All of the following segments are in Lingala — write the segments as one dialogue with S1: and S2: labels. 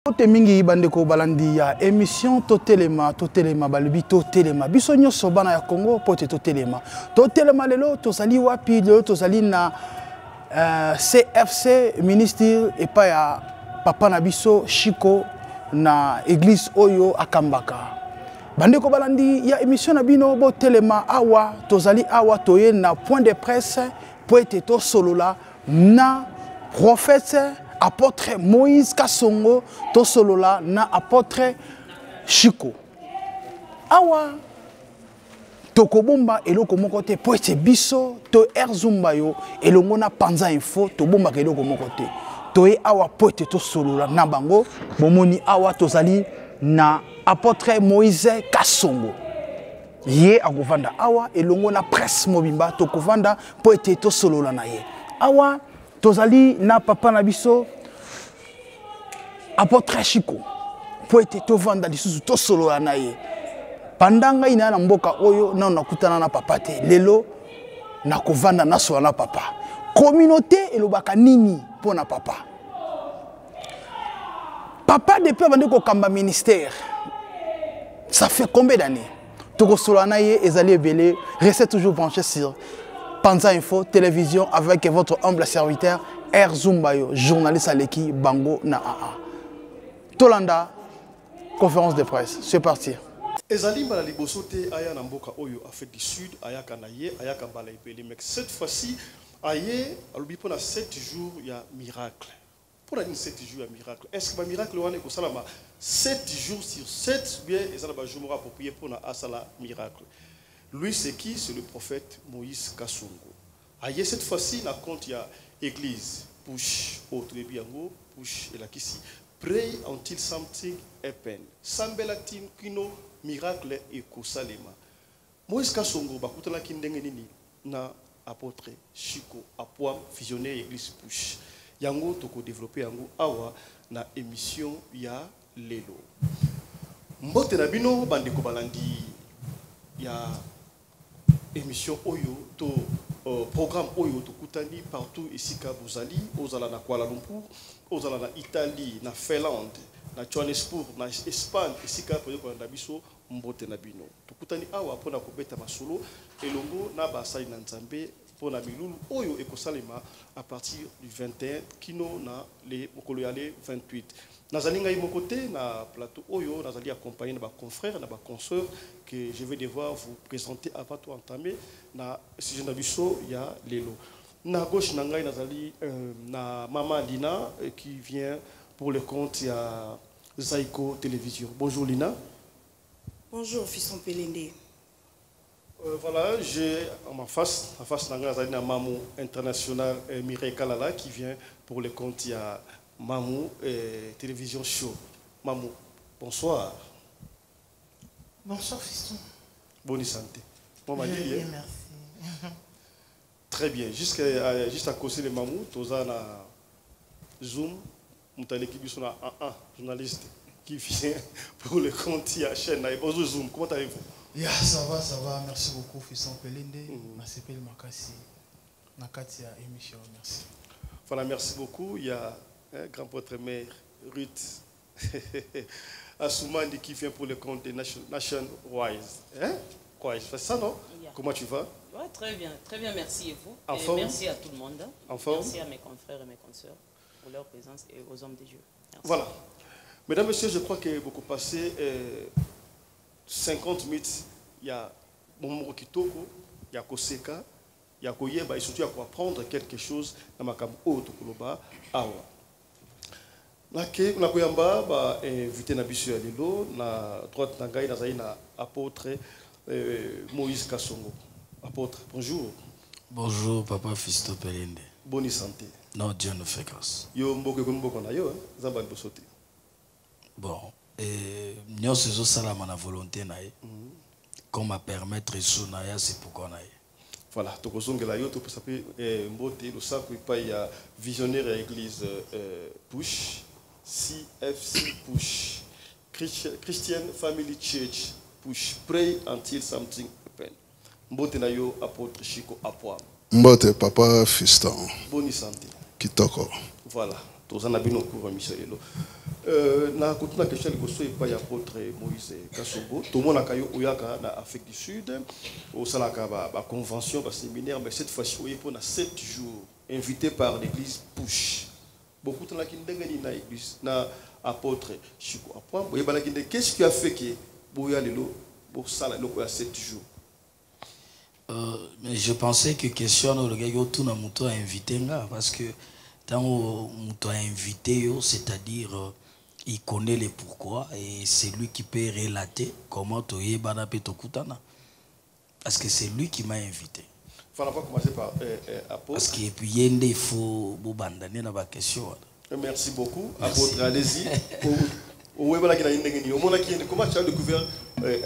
S1: Te mingi bandeko balandi ya émission totelema balubi totelema biso nyonso bana ya Congo pote totelema lelo tozali wapi lelo tozali na CFC ministre et pas ya papa na biso Chiko na église oyo akambaka bandeko balandi ya émission na bino botelema awa tozali awa toye na point de presse pote to solola na prophète apôtre Moïse Kasongo to solola na apôtre Chiko awa tokobomba eloko moko te po ete biso to erzumba yo elongo na panza info to bomba eloko moko te to e awa po ete to solola na bango bomoni awa tozali na apôtre Moïse Kasongo ye akovanda awa elongo na presse mobimba tokovanda po ete to solola na ye awa tozali na papa na biso apôtre Chiko po ete to vanda lisusu to solo na ye pandanga ina na mboka oyo na nakutana na papa te lelo na kovanda na so na papa communauté elobaka nini pona papa depuis bande ko kamba ministère ça fait combien d'années to solo na ye ezali ebele restez toujours branchés sur Panza Info télévision avec votre humble serviteur Erzumbayo, journaliste à l'équipe Bango na AA. Tolanda, conférence de presse, c'est parti.
S2: Ezali mbala liboso te aya na mboka oyo Afrique du Sud aya kanaye aya kambala ipeli mais cette fois-ci aye alobi pona 7 jours ya miracle. Pour la 7 jours ya miracle. Est-ce que ba miracle wana ko salama 7 jours sur 7 bien ezala ba jour approprié pona asala miracle. Lui, c'est qui? C'est le prophète Moïse Kasongo. Aïe, cette fois-ci, la compte il y a église, push, autre biango, push et la kissi. Pray until something happen. Sambelatin kino miracle et kosalema. Moïse Kasongo, bakutana kindenge nini na apôtre Chiko, apoam visionnaire église push. Yango toko développer yango awa na émission ya lelo. Mbote na bino bandeko balandi ya émission Oyo, to programme Oyo, to Koutani, partout ici à Bouzali, Ozala na Kuala Lumpur, Ozala na Italie, na Finlande, na Johannesburg, na Espagne, ici à Nabiso, Mbote Nabino. To Koutani Awa, pour na Kobeta Masolo, et Longo, na Basai Nanzambe, pour na Milulu, Oyo et Kosalema, à partir du 21, Kino, na les Mokoloyale 28. Nazalinga côté na plateau Oyo, Nazali accompagné de ma confrère, de ma consoeur, que je vais devoir vous présenter avant tout entamer. Na sujet d'Abisso, il y a Lelo. Na gauche, Nangai Nazali, na Maman Lina, qui vient pour le compte, il y a Zaiko Télévision. Bonjour Lina.
S3: Bonjour, Fiston Pelende.
S2: Voilà, j'ai en ma face Nangai Nazali, na Mamou International Mireille Kalala, qui vient pour le compte, il y a Mamou Télévision Show. Mamou, bonsoir.
S3: Bonsoir, Fiston.
S2: Bonne santé. Bon,
S3: bien, merci.
S2: Très bien. Juste à cause de Mamou, tu as Zoom, tu as l'équipe de journaliste qui vient pour le compte de la chaîne. Bonjour Zoom, comment allez-vous?
S4: Ça va. Merci beaucoup, Fiston Pelende. Merci pour Makasi. Nakati à émission, merci.
S2: Voilà, merci beaucoup. Il y a grand votre mère, Ruth Assoumani qui vient pour le compte de Nation Wise. Quoi, c'est ça, non? Yeah. Comment tu vas?
S5: Ouais, très bien, merci et vous.
S2: En
S5: et
S2: forme?
S5: Merci à tout le monde.
S2: En forme?
S5: Merci à mes confrères et mes consoeurs pour leur présence et aux hommes de Dieu. Merci.
S2: Voilà. Mesdames, Messieurs, je crois que beaucoup passé 50 minutes, il y a Momo Kitoko, il y a Koseka, il y a Koyeba et surtout il y a apprendre quelque chose dans ma cam autre Koloba Awa. Na koyamba ba invité na biso ya lelo na droite na ngai nazali na apôtre Moïse Kasongo. Apôtre, bonjour.
S4: Bonjour, papa Fiston Pelende.
S2: Bonne santé.
S4: Non, Dieu nous fait grâce.
S2: Yo mboke ko mboko na yo, zamba bosote.
S4: Bon, nous sommes salama na volonté na ye. Comme à permettre sous na ya c'est pourquoi na ye.
S2: Voilà, to kozongela yo to sape mbote lo saku pa ya visionnaire église push CFC push Christian Family Church push pray until something happen. Mbote na yo apôtre Chiko Apoam.
S6: Mbote papa Fiston.
S2: Bonne santé.
S6: Kitoko.
S2: Voilà. tozana bino cours mission lelo na continue la question liboso et pas apôtre Moïse Kasongo tout le monde a kayo oyaka na Afrique du Sud au salaka ba convention ba séminaire mais cette fois-ci pour na 7 jours invité par l'église Push beaucoup de la kindengani na église na apôtre Chiko après boye bala kinde qu'est-ce qui a fait que boya lelo pour ça là loko ya 7 jours
S4: mais je pensais que question le gars yo tout na muto a invité nga parce que tant muto a invité yo c'est-à-dire il connaît les pourquoi et c'est lui qui peut relater comment toye bana petokutana parce que c'est lui qui m'a invité.
S2: On va commencer par apôtre.
S4: Parce que puis yende il faut bobandaner na ba question.
S2: Merci beaucoup apôtre, allez-y. Comment tu as découvert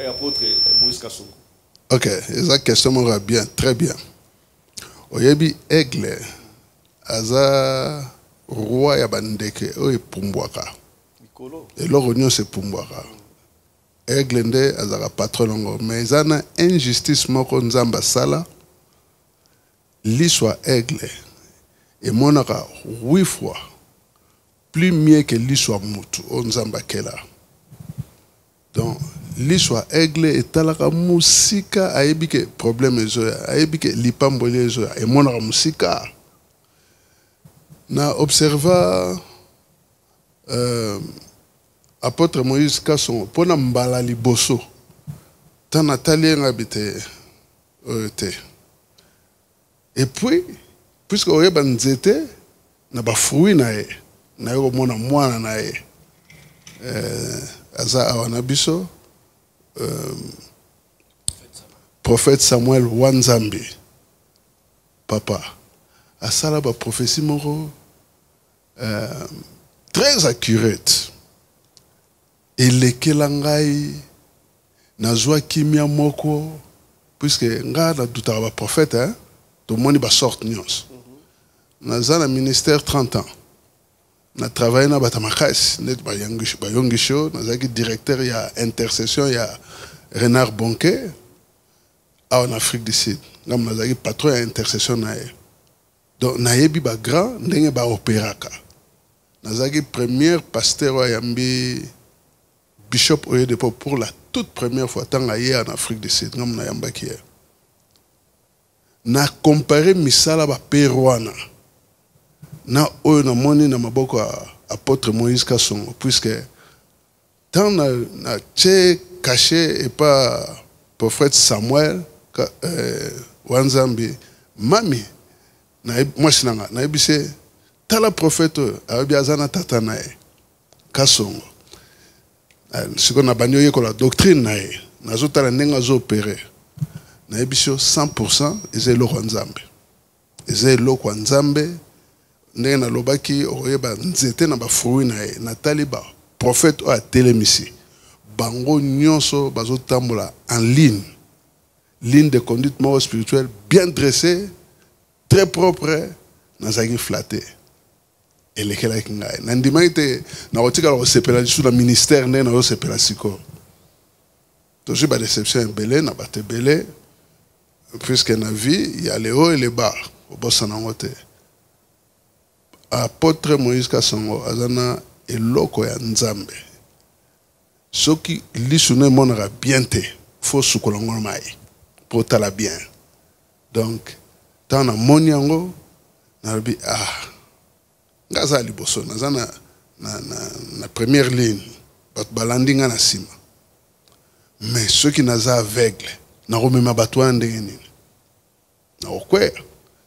S2: apôtre Moïse Kasongo?
S6: Ok, esa question m'aura bien, très bien. Oyebi aigle aza roi ya bandeke oye pumbwaka. Et l'orignon c'est pumbwaka. Aigle nde azaka patron longo, mais zana injustice moko nzamba sala. L'histoire aigle et monaka 8 fois plus mieux que l'histoire mutu nzamba kela. Donc l'histoire aigle est alaka musika ayebi ke problème ezoya ayebi ke lipamboli ezoya et monaka musika na observa apôtre Moïse Kasongo pona mbala liboso tana talienga bite te. Et puis, puisque on est nzete na ba fruit na ye na yo mona mwana na ye aza awana biso prophète Samuel Wanzambi papa asala ba prophétie moko très accurate et lekela ngai nazwa kimia moko puisque nga na dutaka ba prophète hein. Tout le monde va sortir nyons. Dans un ministère 30 ans. On a travaillé dans Batamakas, net Bayongisho, dans un directeur il y a intercession il y a Renard Bonquet en Afrique du Sud. Dans un patron il y a intercession donc nayebi ba grand ndenge ba opéraka. Dans un premier pasteur yambi bishop Oyedepo pour la toute première fois tant ailleurs en Afrique du Sud. Ngam na yamba qui na comparer misala ba peruana na oyo na moni na maboko apôtre Moïse Kasongo puisque tant na che caché et pas prophète Samuel Wanzambi mami na moi sinanga na ebise tala prophète abi azana tata na Kasongo siko na banyo ye ko la doctrine na ye nazotala ndenga zo opérer na ebisho 100% ezelo kwanzambe ezelo kwanzambe ndenge na lobaki oyeba nzete na ba fruit na ye na taliba prophète o atelemisi bango nyonso bazotambola en ligne de conduite morale spirituelle bien dressée très propre nazaki flatté et lekela kingai na ndimite na otika la sepela sous le ministère ndenge na sepela siko to j'ai ba déception belé na ba belé puisque dans la vie, il y a les hauts et les bas. Au bout de apôtre Moïse Kasongo, azana eloko ya nzambe. Ce qui l'issue monera bien te, faut soukolongo mai pour tala bien. Donc, tant na moniango, na bi ngaza liboso, nazana na première ligne, bat balandinga na sima. Mais ceux qui naza aveugle, na remema batwa ndenge nini. Na okwe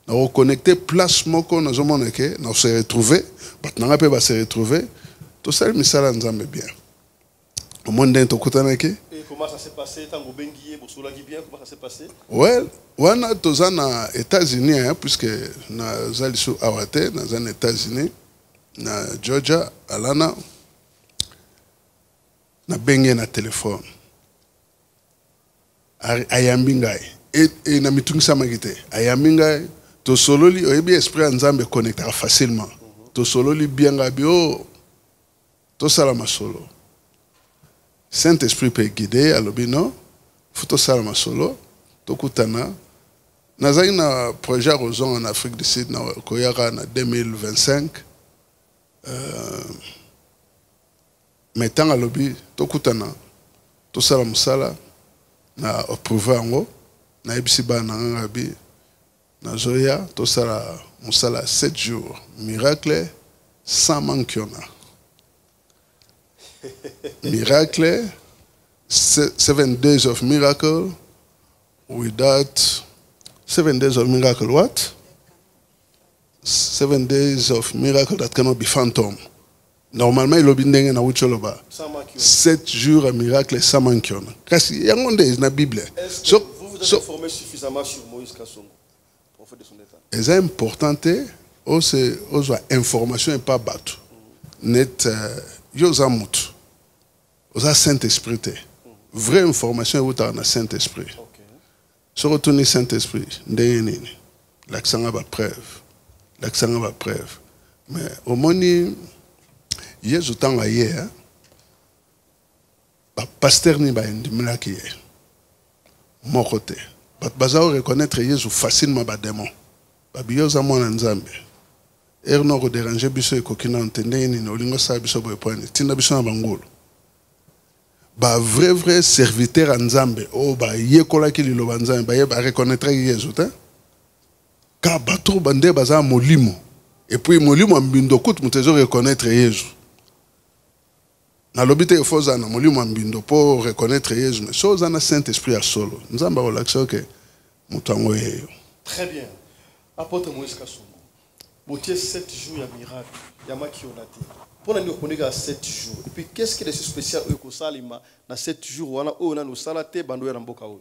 S6: na reconnecter place moko na zomona ke na se retrouver bat na pe ba se retrouver to sel misala nzambe bien au monde to kutana ke
S2: et comment ça s'est passé tango bengiye bosola ki bien comment ça s'est passé
S6: well wana toza na États-Unis hein, puisque na zaliso awate na zana États-Unis na Georgia alana na bengi na téléphone ayambi ngai et na mitungisa magite ayambi ngai to sololi oyebi esprit nzambe connectera facilement to sololi bien ngabio to sala masolo Saint-Esprit peut guider alobi non faut to sala masolo to kutana nazali na projet Roson en Afrique du Sud na koyaka na 2025 Mais tant à lobby, tokutana, to sala musala, na approuvé ango, na ebisiba na ngabi, na zoya, to sala musala 7 jours, miracle sans manquiona. Miracle, 7 days of miracle, without 7 days of miracle, what? 7 days of miracle that cannot be phantom. Normalement, il y a 7 jours à miracle sans manquion. Parce qu'il y a un monde dans la Bible.
S2: Est-ce que vous vous êtes informé suffisamment sur Moïse Kassongo, prophète de son état?
S6: C'est important que l'information n'est pas battue. Net, yosa mut. Osa Saint-Esprit. Vraie information est dans le Saint-Esprit. Si on retourne au Saint-Esprit, l'accent a preuve. L'accent a preuve. Mais au moment Yesu tanga ye ba pasteur ni ba ndimela ki ye moko te ba bazao reconnaître Yesu facilement ba démon ba biyoza mwana nzambe erno ko déranger biso ekokina ntende ni olingo sa biso boye point tinda biso na bangolo ba vrai serviteur nzambe o ba yekola ki lilo nzambe ba ye ba reconnaître Yesu te ka bato bande baza molimo et puis molimo mbindo kutu mutezo reconnaître Yesu. Na lobite foza na molimo mbindo pour reconnaître Jésus mais chose na Saint-Esprit à solo nzamba relaxer que mutango yeyo.
S2: Très bien. Apôtre Moïse Kassongo. Botier 7 jours ya miracle ya makionate. Pour nous connaître 7 jours. Et puis qu'est-ce qui est spécial au salima na 7 jours wana o na no salate bando ya mboka o.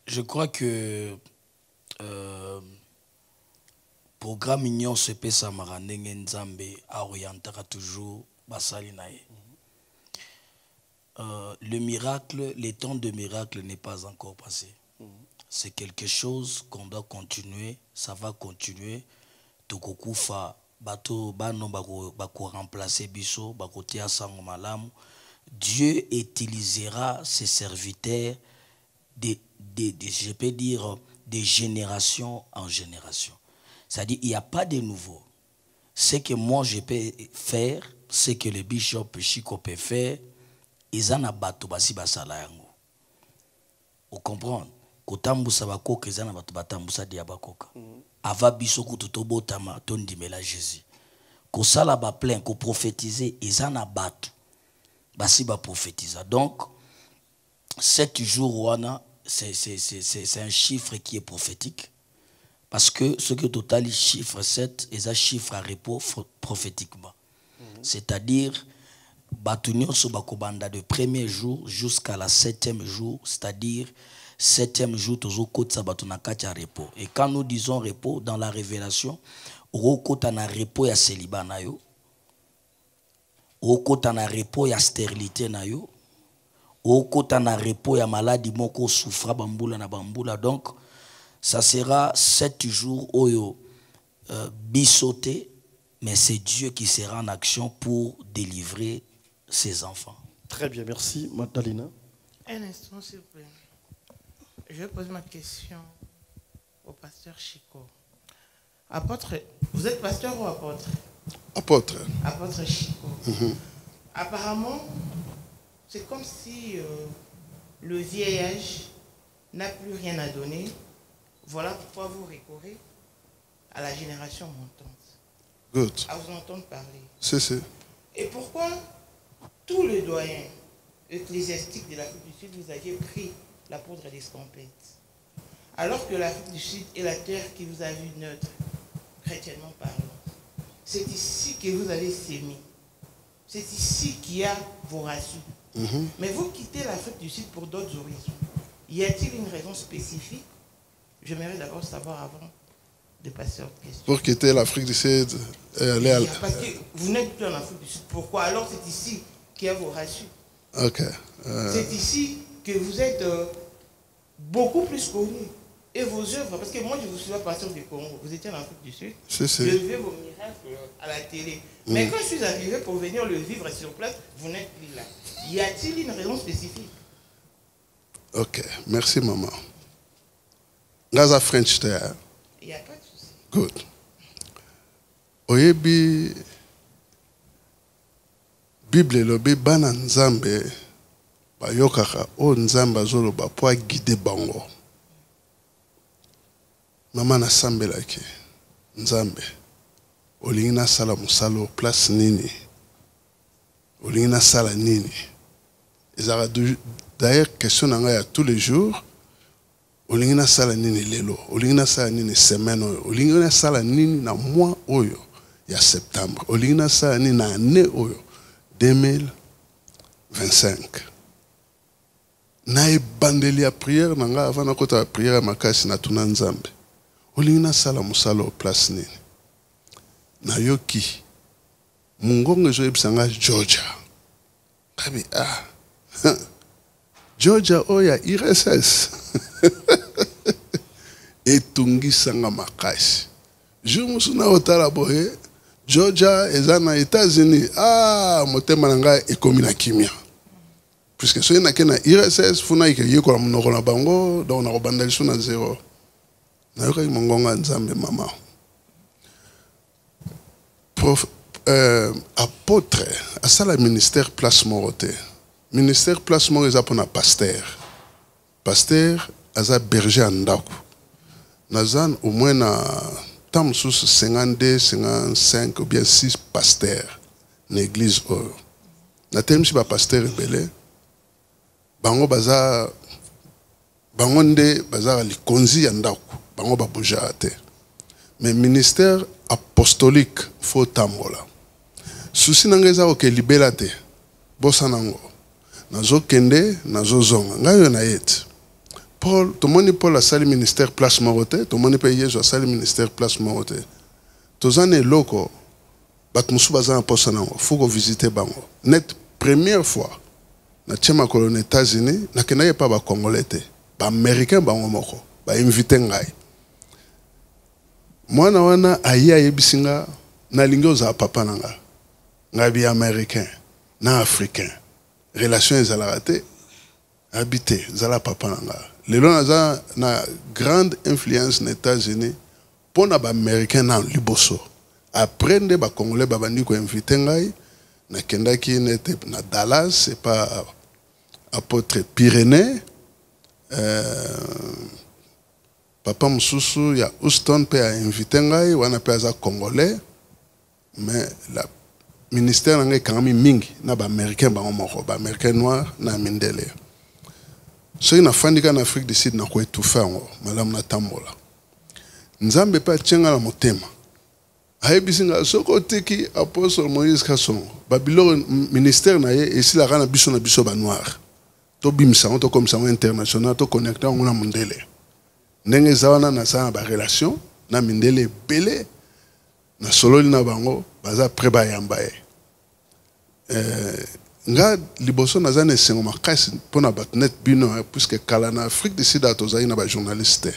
S4: Je crois que programme Union CP Samara ndenge nzambe orientera toujours basali nae. Le miracle, les temps de miracle n'est pas encore passé. C'est quelque chose qu'on doit continuer, ça va continuer. Tokokufa, bato, bano, bako remplacer biso, bako tia sango malamu. Dieu utilisera ses serviteurs je peux dire, de génération en génération. C'est-à-dire, il n'y a pas de nouveau. Ce que moi je peux faire, ce que le bishop Chico peut faire, ezana bato basi basala yango. Vous comprenez? Kotambusa bakoka ezana bato batambusa dia bakoka. Ava biso kututobo tama tondimela Jésus. Ko sala ba plein ko prophétiser ezana bato basi ba prophétisa. Donc 7 jours wana c'est un chiffre qui est prophétique parce que ce que total chiffre 7 est un chiffre à repos prophétiquement. C'est-à-dire Batunyo Sobakobanda de premier jour jusqu'à la 7e jour, c'est-à-dire 7e jour, Tozokotsa Batunakacha repos. Et quand nous disons repos, dans la révélation, Rokotana repos ya célibat nayo, Rokotana repos ya stérilité nayo, Rokotana repos ya maladie moko souffra bambula na bambula. Donc, ça sera 7 jours oyo bisoté, mais c'est Dieu qui sera en action pour délivrer ses enfants.
S2: Très bien, merci. Madalina.
S3: Un instant, s'il vous plaît. Je vais poser ma question au pasteur Chico. Apôtre, vous êtes pasteur ou apôtre?
S6: Apôtre.
S3: Apôtre Chico. Apparemment, c'est comme si le vieil âge n'a plus rien à donner. Voilà pourquoi vous recourez à la génération montante.
S6: Good.
S3: À vous entendre parler.
S6: C'est.
S3: Et pourquoi tous les doyens ecclésiastiques de l'Afrique du Sud, vous aviez pris la poudre d'escampette, alors que l'Afrique du Sud est la terre qui vous a vu neutre, chrétiennement parlant. C'est ici que vous avez sémé. C'est ici qu'il y a vos racines. Mais vous quittez l'Afrique du Sud pour d'autres horizons. Y a-t-il une raison spécifique? J'aimerais d'abord savoir avant de passer à autre question.
S6: Pour quitter l'Afrique du Sud et aller à...
S3: Parce que vous n'êtes plus en Afrique du Sud. Pourquoi? Alors c'est ici qu'il y a vos racines.
S6: Ok.
S3: C'est ici que vous êtes beaucoup plus connus. Et vos œuvres, parce que moi je vous suis pas pasteur du Congo, vous étiez en Afrique du Sud, je vivais vos miracles à la télé. Mais quand je suis arrivé pour venir le vivre sur place, vous n'êtes plus là. Y a-t-il une raison spécifique?
S6: Ok, merci maman. Gaza French there.
S3: Il n'y a pas de souci.
S6: Good. Oyebi Bible elobi bana nzambe bayokaka o nzambe azoloba po guider bango. Mama nasambelaki nzambe olingi nasala musalo place nini olingi nasala nini. Ezara d'ailleurs question nanga ya tous les jours. Olingi nasala nini lelo olingi nasala nini semaine oyo olingi nasala nini na mois oyo ya septembre olingi nasala nini na année oyo 2025. Na ebandeli ya prière nanga avant na kota prière makasi na tuna nzambe olingi nasala musalo place nini na yoki mungongo ezo ebisanga Georgia kabi Georgia oya IRSS etungisanga makasi jour musuna otala boye Georgia ezana États-Unis motema nanga ekomi na kimia puisque soki nake na IRSS funa yekola monoko na bango donc nakobanda liso na zero nayokaki mongonga nzambe mama apôtre asala ministère place moko te. Ministère place moko eza mpona pasteur aza berger andako nazan au moins na temps mosusu 52 55 ou bien 6 pasteurs na église oyo natelemisi bapasteur ebele bango nde bazaka likonzi ya ndako bango babojaka te. Mais ministère apostolique faut tambola susi nanga eza koke libela te bosanango nazokende nazozonga ngai oyo nayeti Paul tomoni Paul asali ministère place moko te tomoni mpe Yesu asali ministère place moko te tozana eloko bato mosusu baza na mposa nango faut kovisite bango net première fois na tie makolo na États-Unis nakendaki pa bacongolais te baaméricain bango moko bainvite ngai mwana wana aye ayebisi nga nalingi ozala papa na nga ngai bi américain na africain relation ezalaka te habité zala papa na nga lelo naza na grande influence na États-Unis mpona baaméricain na liboso après nde bacongolais babandi koinvite ngai nakendaki nete na Dallas epa apôtre Pyrénées papa mosusu ya Houston mpe ainvite ngai wana mpe aza congolais mais la ministère na ngai ekangami mingi na baaméricain bango moko baaméricain noir na mindele soki nafandika na Afrique du Sud nakoetufa yango malamu natambola nzambe mpe atienga na motema ayebisi nga soki oteki apôtre Moïse Kasongo babiloko ministère na ye esilaka na biso banoir tobimisa yango tokomisa yango international toconnecte yango na mondele ndenge eza wana naza na barelation na mindele ebele na sololi na bango baza pre bayamba ye nga liboso naza na esengo makasi mpona bato net bino puisque kala na Afrique du Sud tozalaki na bajournaliste te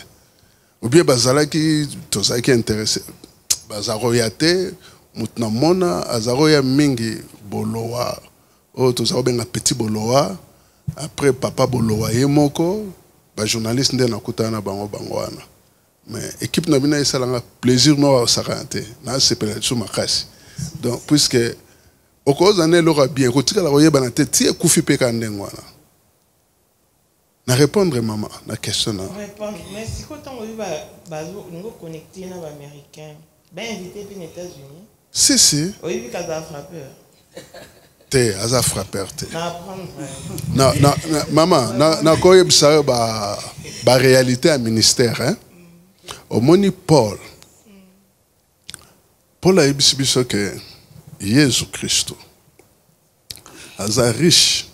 S6: ou bien bazalaki tozalaki intéressé bazakoya te motu na mona azakoya mingi bolowa oyo tozala kobenga petit bolowa après papa bolowa ye moko bajournaliste nde nakutana na bango wana mais équipe na bino esalanga plaisir no osakana te nasepela liso makasi donc puisque okozana eloko bien kotikala koyeba na te ti ekufi mpe ka ndenge wana na répondre mama na question na
S3: répondre mais si ntango oyo bazo connecté na baaméricain bainvité mpe na États-Unis
S6: si
S3: oyebi kaza frappeur
S6: te aza frappeur te
S3: na
S6: mama nakoyebisa yo baréalité ya ministère omoni Paul ayebisi biso ke Yesu Kristo aza riche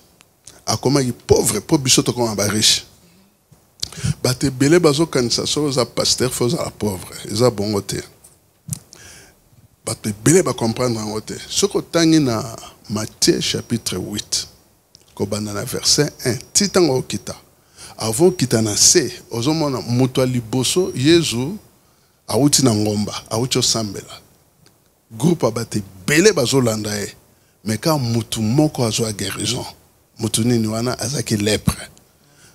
S6: akomaki pauvre po biso tokoma bariche bato ebele bazokanisa soki oza pasteur fo ozala pauvre eza bongo te bato ebele bacomprendre yango te soki otangi na Matthieu chapitre 8 kobanda na verset 1 ti ntango okita avant okita na se ozomona moto ya liboso Yesu awuti na ngomba awuti osambela groupe bato ebele bazolanda ye mais ka mutu moko azwa guérison mutu nini wana azaki lèpre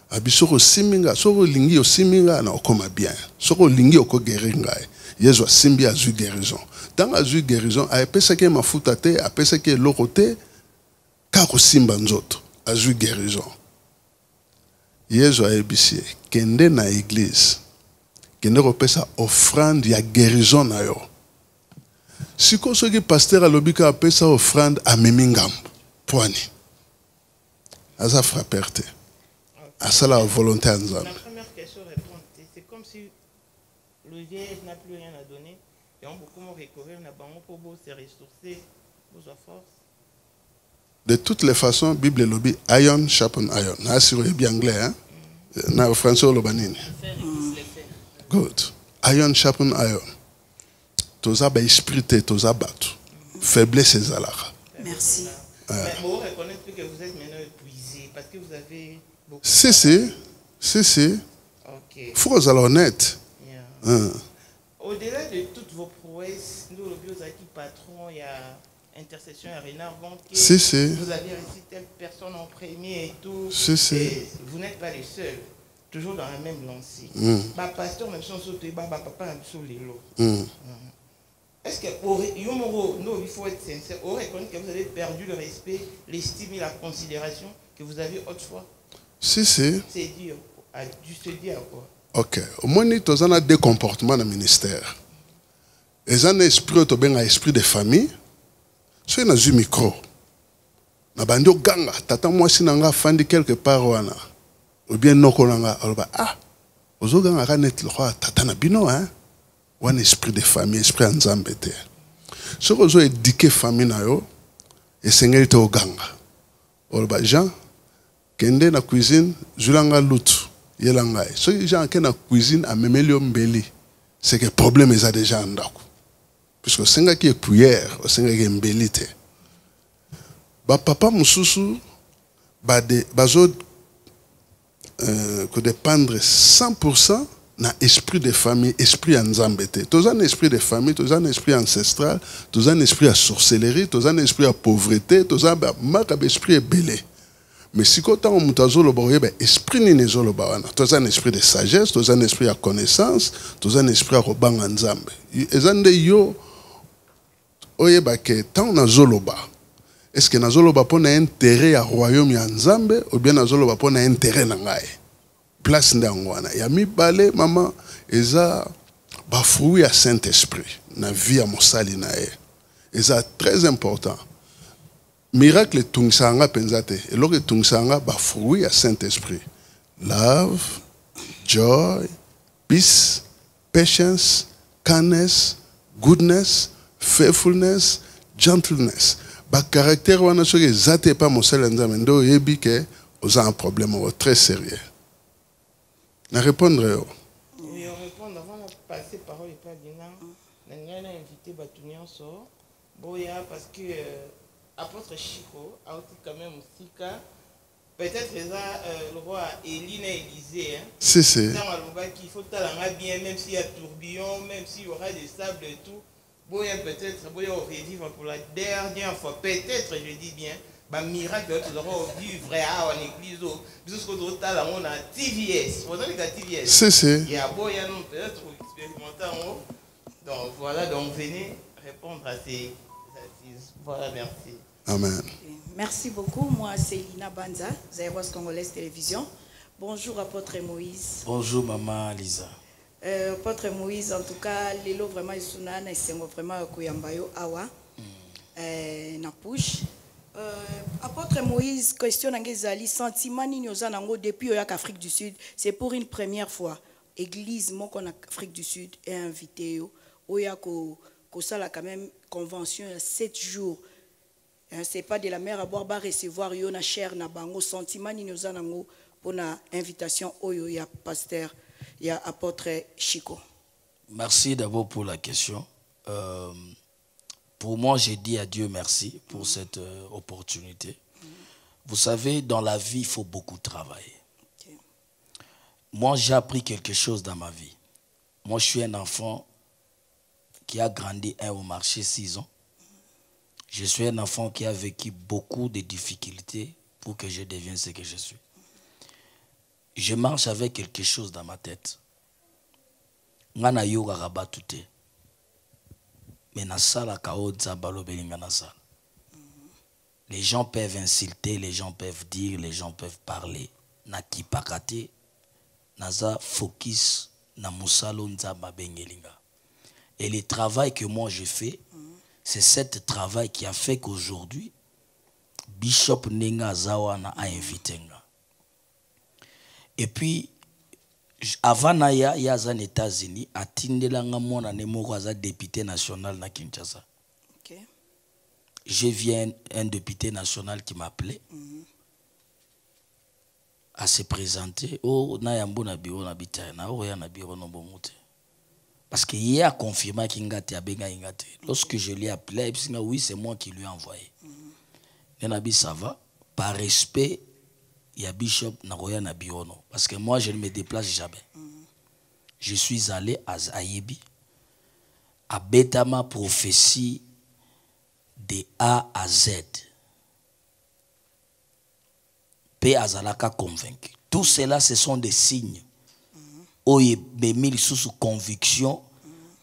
S6: abi soko siminga soko lingi osiminga na okoma bien soko lingi okogérir ngai Yesu asimbi azwi guérison tanga azwi guérison apesaki mafuta te apesaki eloko te kako simba nzoto azui guérison yezo ayebisi kende na église kende kopesa offrande ya guérison na yo siko soki pasteur alobika apesa offrande amemi ngambo poani aza frapper te asala volonté ya nzambe.
S3: La première question répond, c'est comme si le vieil n'a plus rien à donner et on peut comment recourir na bango pour se ressourcer pour sa force.
S6: De toutes les façons, Bible lobby iron sharpen iron. Na si vous bien anglais hein. Na français lobanini. Good. Iron sharpen iron. Toza ba esprit te toza batu. Faiblesse ezalaka.
S3: Merci. Mais vous reconnaissez que vous êtes maintenant épuisé parce que vous avez beaucoup.
S6: Si.
S3: OK.
S6: Faut que vous soyez honnête.
S3: Yeah. Au-delà de toutes vos prouesses, nous le qui patron, il y a intercession à Renard Banque.
S6: Si.
S3: Vous avez réussi telle personne en premier et tout.
S6: Si.
S3: Et vous n'êtes pas les seuls. Toujours dans la même lancée. Bah pasteur même son sauté bah papa même sur les lots. Est-ce que nous il faut être sincère, on reconnaît que vous avez perdu le respect, l'estime et la considération que vous avez autrefois?
S6: Si.
S3: C'est dire tu te dis à quoi?
S6: OK. Au moins nous avons deux comportements dans le ministère. Ils ont un esprit un esprit de famille. So na zu micro. Na bandi ganga tata mwasi nanga fandi quelque part wana. Ou bien noko nanga aloba ozoganga kanet lo tata na bino hein. Un esprit de famille, esprit nzambe te. So ozo éduquer famille na yo esengeli to ganga. Oloba Jean kende na cuisine zulanga lutu yelanga. So Jean ke na cuisine amemeli mbeli. C'est que problème est déjà ndako. Puisque senga qui est cuillère, senga qui est mbelite. Ba papa mususu bazo que dépendre 100% na esprit de famille, esprit nzambete. Tous un esprit de famille, tous un esprit ancestral, tous un esprit à sorcellerie, tous un esprit à pauvreté, tous un esprit belé. Mais si quand on mutazo le boye esprit ni nezo le bawana, tous un esprit de sagesse, tous un esprit à connaissance, tous un esprit à robanga nzambe. Ezande yo oyeba ke tant na zoloba. Est-ce que na zoloba pona intérêt à royaume ya nzambe ou bien na zoloba pona intérêt na ngai? Place ndangwana ya mibale mama eza ba fruit ya Saint-Esprit na vie ya mosali na ye. Eza très important. Miracle tungsanga penzate eloko tungsanga ba fruit ya Saint-Esprit. Love, joy, peace, patience, kindness, goodness, faithfulness, gentleness. Ba caractère wana soki zate pas mosala nzambe ndo yebi ke oza un problème très sérieux. Na répondre yo.
S3: Oui, on répond avant de passer parole et pas dina. Nanga na invité Batunian so. Boya parce que apôtre Chico a aussi quand même Sika. Peut-être le roi Élie na Élysée hein.
S6: Si.
S3: Il faut talanga bien même s'il y a tourbillon, même s'il y aura des sables et tout. Boya peut-être boya revivre pour la dernière fois. Peut-être je dis bien. Bah miracle tu auras vivre en église jusqu'au total on a TVS. Vous avez la TVS.
S6: Si.
S3: Il y a boya non peut-être expérimenter en haut. Donc voilà, donc venez répondre à ces assises. Voilà, merci.
S6: Amen.
S7: Merci beaucoup. Moi, c'est Lina Banza, Zairos Congolaise Télévision. Bonjour, apôtre Moïse.
S4: Bonjour, maman Lisa.
S7: Apôtre Moïse, en tout cas, Lelo vraiment Isunana, c'est vraiment Kuyambayo Awa, na push. Apôtre Moïse, question d'Angezali, sentiment Ninyozanango depuis Afrique du Sud, c'est pour une première fois. Église, mon qu'on Afrique du Sud est invité. Oyako, ça là quand même convention 7 jours. C'est pas de la mer à boire, bah recevoir yona cher na bango sentiment Ninyozanango pour la invitation oyo ya pasteur ya apôtre Chico.
S4: Merci d'abord pour la question. Pour moi, j'ai dit à Dieu merci pour cette opportunité. Vous savez, dans la vie, il faut beaucoup travailler. Moi, j'ai appris quelque chose dans ma vie. Moi, je suis un enfant qui a grandi au marché 6 ans. Je suis un enfant qui a vécu beaucoup de difficultés pour que je devienne ce que je suis. Je marche avec quelque chose dans ma tête. Ngana yoga rabatute. Mais na sala kao nzamba lo belinga na sala. Les gens peuvent insulter, les gens peuvent dire, les gens peuvent parler. Na kipakate, naza focus na musalo nzamba bengelinga. Et le travail que moi j'ai fait, c'est ce travail qui a fait qu'aujourd'hui, Bishop Nenga Zawana a invité. Et puis, avant Naya, il y a aux États-Unis, à Tindelanga Mona Nemoko aza député national na Kinshasa.
S7: Okay.
S4: Je viens un député national qui m'appelait à se présenter. Oh, Nayambo na biro na bitana, oh ya na biro no bomute. Parce qu'il a confirmé qu'il a été. Lorsque je l'ai appelé, il m'a dit oui, c'est moi qui lui ai envoyé. Il a dit ça va. Par respect, il y a Bishop Naroya Nabiono. Parce que moi, je ne me déplace jamais. Je suis allé à Ayebi, à Betama prophétie de A à Z. P. Azalaka convaincu. Tout cela, ce sont des signes. Oye bemil sous conviction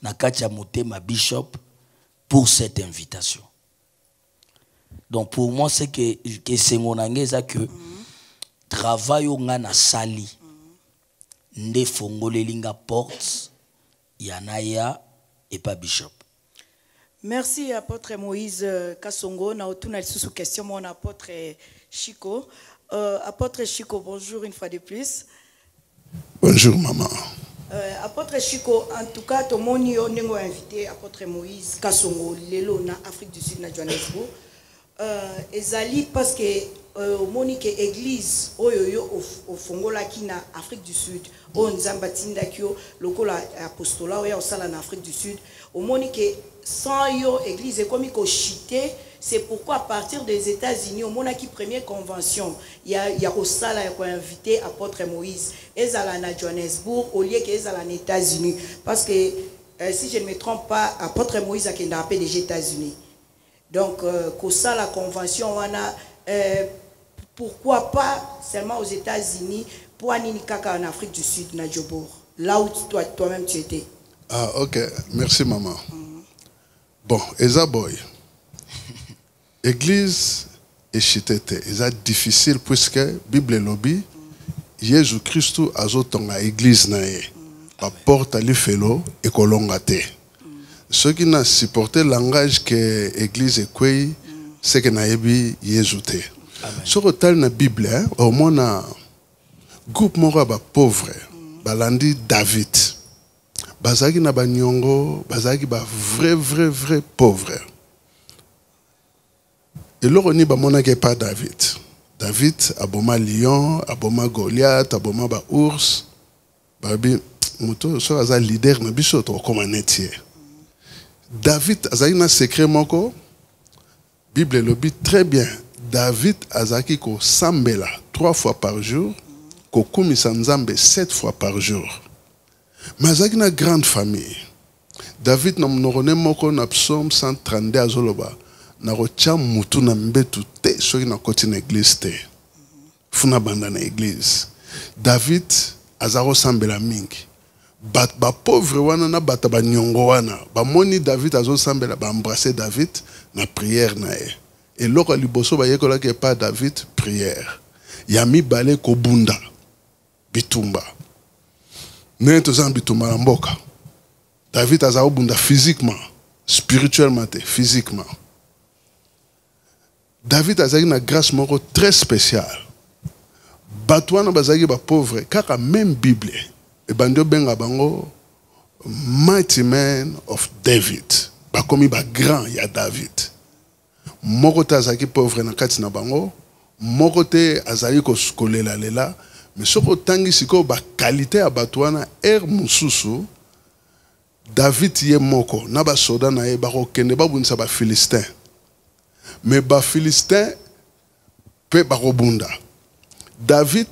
S4: na katia motema Bishop pour cette invitation. Donc pour moi c'est que c'est mon angeza que travail au na sali nde fongole linga porte yanaya et pas Bishop.
S7: Merci apôtre Moïse Kasongo na otuna sous question mon apôtre Chico. Apôtre Chico, bonjour une fois de plus.
S6: Bonjour maman.
S7: Apôtre Chico, en tout cas, tout le monde a invité apôtre Moïse Kasongo, Lelo na Afrique du Sud, na Johannesburg. Ezali parce que Monique Église, au Fongola qui na Afrique du Sud, au Nzambatinda kyo, lokola apostola, au Sala na Afrique du Sud, au Monique sans yo Église et comme il chité. C'est pourquoi à partir des États-Unis, au moment qui première convention, il y a au Sala qui a invité apôtre Moïse, et à la Johannesburg, au lieu qu'ils à les États-Unis. Parce que si je ne me trompe pas, apôtre Moïse a été appelé des États-Unis. Donc, au Sala convention, on a pourquoi pas seulement aux États-Unis, pour Anini Kaka en Afrique du Sud, na Djobour, là où toi-même tu étais.
S6: Ah, ok. Merci maman. Bon, Eza Boy. Église et chitete, c'est difficile puisque Bible lobby Jésus Christ azotonga église nae pa porte ali felo et kolongate. Ceux qui n'ont supporté le langage que église est quoi, c'est que naebi Jésus te. Sur le tel na Bible, au moins na groupe mora ba pauvre, balandi David. Bazaki na ba nyongo, bazaki ba vrai pauvre. Et là, on n'y a pas David. David, aboma lion, aboma Goliath, aboma ba ours. Babi, muto, so aza leader, mais biso to comme un étier. David, aza ina secret moko. Bible le dit très bien. David azaki ko sambela 3 fois par jour, ko kumisa nzambe 7 fois par jour. Mais azaki na grande famille. David na mnorone moko na psaume 132 azoloba. Na rocha mutu na mbetu te soki na koti na église te funa banda na église. David azaro sambela mingi ba pauvre wana na bata ba nyongo wana ba moni David azo sambela ba embrasser David na prière na e et loko liboso ba yekola ke pas David prière ya mibale ko bunda bitumba neto za bitumba na mboka. David azaro bunda physiquement, spirituellement te physiquement. David a une grâce moro très spéciale. Batouana bazagi ba pauvre, car même Bible, et bandio benga bango, mighty man of David. Ba komi ba grand ya David. Moko te azaki pauvre na kati na bango, moko te azali ko skolela lela, mais soko tangi siko ba qualité ya batouana mususu, David ye moko, na ba soda na ye ba kende ba bunisa ba Philistin. Mais les Philistins peuvent robunda. David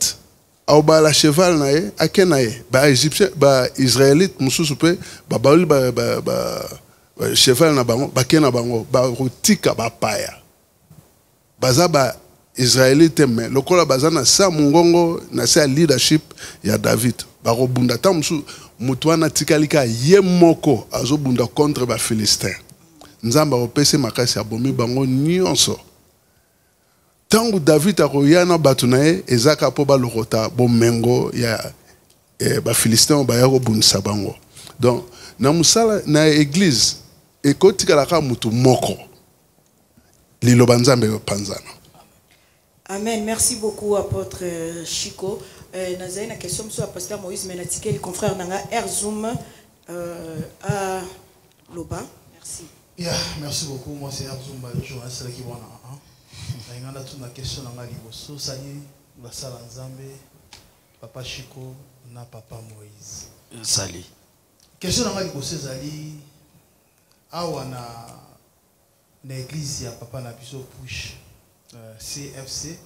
S6: a la cheval nae, a kenae, ba Égyptien, ba Israélite, mususu pe, ba bauli ba cheval na bango, ba kena bango, ba rotika ba paya. Baza ba Israélite mais lokola baza na sa mungongo na sa leadership ya David. Ba robunda ta musu mutwana tikalika ye moko azobunda contre ba Philistins. Nzamba opese makasi abomi bango nyonso. tangu David akoya na bato na ye ezaka po balokota bomengo ya bafilistin baya kobundisa bango. Donc na musala na église ekotikalaka mutu moko liloba nzambe panzana.
S7: Amen. Merci beaucoup, apôtre Chico. Nous avons une question sur le pasteur Moïse, mais nous avons confrère Nanga Erzoum à Loba. Merci.
S1: Yeah, merci beaucoup. Moi, c'est Erzoum, journaliste qui est là. Il y a une question Nanga Liboso. Salut, la salle Nzambe, papa Chico, na papa Moïse.
S4: Salut.
S1: Question Nanga Liboso, Zali. Awa na église ya papa na biso push. CFC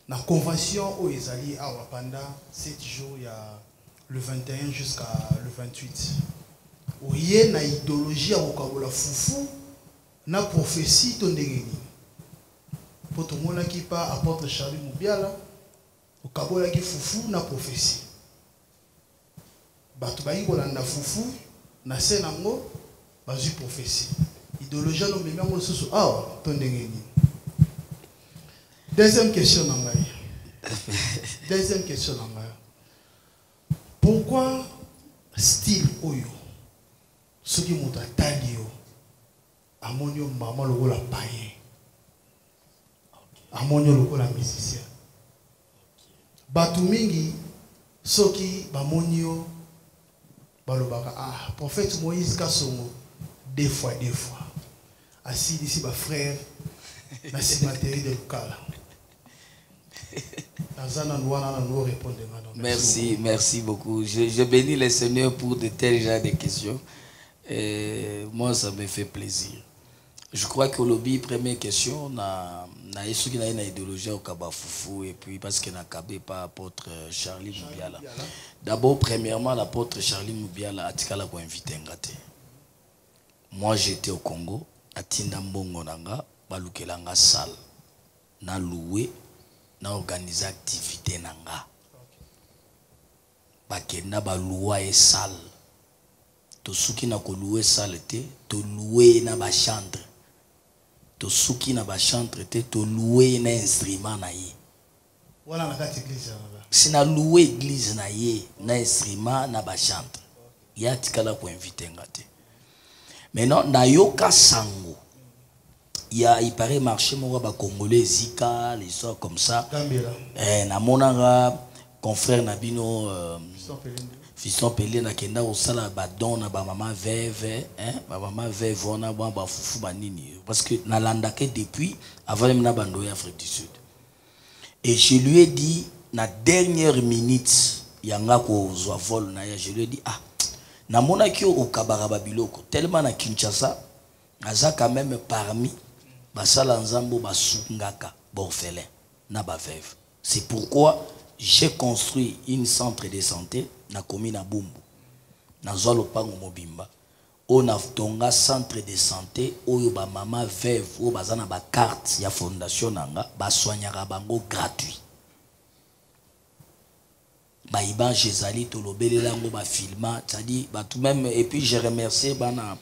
S1: la convention où ils allaient pendant 7 jours, il y a le 21 jusqu'à le 28. Où il y a une idéologie à Okabola Foufou, na prophétie tondengeni. Pour tout le monde qui part apporte Charlie Moubiala, Okabola qui Foufou na prophétie. Batubayi Bolanda Foufou, na Senango, bazu prophétie. Idéologie non mais même sous tondengeni. Deuxième question, Deuxième question, pourquoi style Oyo, ce qui m'a dit, amonio maman le la païen, amonio le la musicien. Batumingi, ce qui bamonio, balobaka prophète Moïse Kassongo, deux fois. Assis ici, ma frère, na cimenterie de Lukala.
S4: Merci beaucoup. Je bénis le Seigneur pour de tels genres de questions. Et moi, ça me fait plaisir. Je crois que l'objet, première question, na yesu qui na une idéologie au Kaba Foufou et puis parce qu'il n'a cabé pas apôtre Charlie Moubiala. D'abord, premièrement, l'apôtre Charlie Moubiala a tika la ko invité ngate. Moi, j'étais au Congo, à Tindambongo nanga, balukelanga salle. Na loué, na organisé activité nanga. Bakenda ba loué et salle. To suki na ko loué salle te, to loué na ba chantre. To suki na ba chantre te, to loué na instrument na ye.
S1: Voilà na kati église na.
S4: Si na loué église na ye, na instrument na ba chantre. Ya tikala ko inviter ngate. Maintenant na yoka sango. Il paraît marché mon congolais Zika les histoires comme ça na monanga confrère Nabino fiston Pelé na kenda au sala badon na ba maman veuve ba maman veuve on ba fufu banini parce que na landake depuis avant même na bando ya Afrique du Sud et je lui ai dit na dernière minute yanga ko zo vol na ya je lui ai dit na monaki au kabara babiloko tellement na Kinshasa aza quand même parmi basala nzambo basungaka borfelin na ba veuve. C'est pourquoi j'ai construit une centre de santé na commune na Bumbu na zolo pango mobimba on a tonga centre de santé oyo ba mama veuve o bazana ba carte ya fondation nanga ba soignaka bango gratuit ba iban jezali to lobelela ngo ba filma c'est-à-dire ba tout même et puis je remercie bana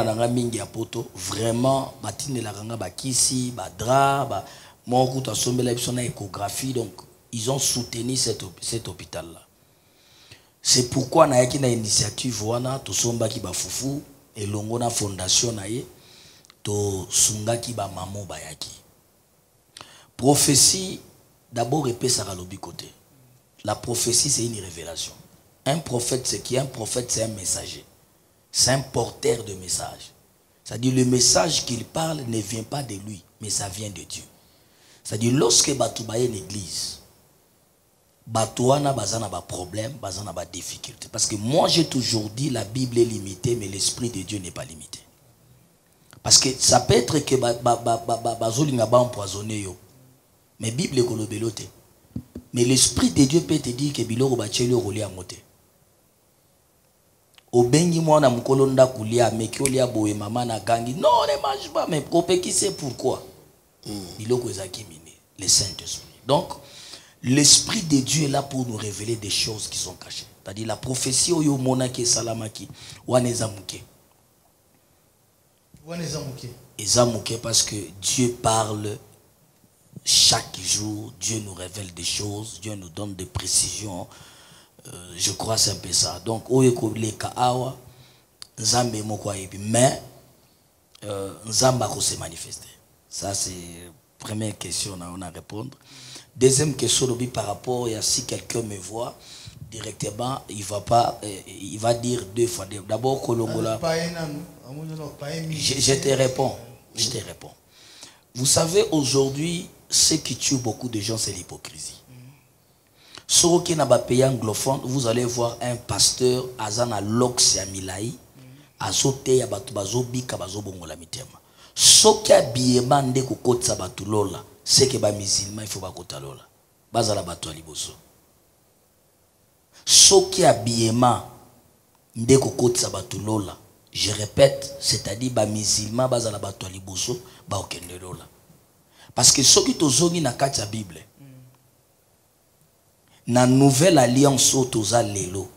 S4: nanga mingi ya poto vraiment batine la ranga bakisi badra ba moko ta sombela biso na échographie donc ils ont soutenu cet hôpital là. C'est pourquoi na yaki na initiative wana to sombaki ba fufu et longo na fondation na ye to sungaki ba mamo bayaki. Prophétie d'abord epesa ka lobi côté. La prophétie c'est une révélation. Un prophète c'est qui? Un prophète c'est un messager. C'est un porteur de message. C'est-à-dire le message qu'il parle ne vient pas de lui, mais ça vient de Dieu. C'est-à-dire lorsque Batou baye l'église, Batouana bazana ba problème, bazana ba difficulté. Parce que moi j'ai toujours dit la Bible est limitée, mais l'esprit de Dieu n'est pas limité. Parce que ça peut être que bazolinga ba empoisonné yo, mais Bible est kolobelote. Mais l'esprit de Dieu peut te dire que biloko ba tchelo roli a moté. Obengi mwana mukolo nda kulia mekiolia boye mama na gangi non ne mange pas mais qui sait pourquoi biloko ezaki miné le Saint-Esprit. Donc l'esprit de Dieu est là pour nous révéler des choses qui sont cachées. C'est-à-dire la prophétie oyo monaki salamaki waneza muke. Waneza muke parce que Dieu parle chaque jour, Dieu nous révèle des choses, Dieu nous donne des précisions. Je crois que c'est un peu ça. Donc, mais Nzamba se manifester. Ça, c'est la première question on a à répondre. Deuxième question, par rapport à si quelqu'un me voit directement, il va dire deux fois. D'abord, Kolongola. Je te réponds. Je te réponds. Vous savez, aujourd'hui, ce qui tue beaucoup de gens, c'est l'hypocrisie. Sur qui n'a pas pays anglophone, vous allez voir un pasteur, Azana Lox et Milaï, Azote ya batu bazobika bazobongola mitema. Soki abiyema nde kokotsa batu lola, c'est que ba musulman il faut bakota lola. Bazala batu aliboso. Soki abiyema nde kokotsa batu lola, je répète, c'est-à-dire ba musulman bazala batu aliboso ba okende lola. Parce que soki tozongi na kati ya Bible, na nouvelle alliance otoza lelo,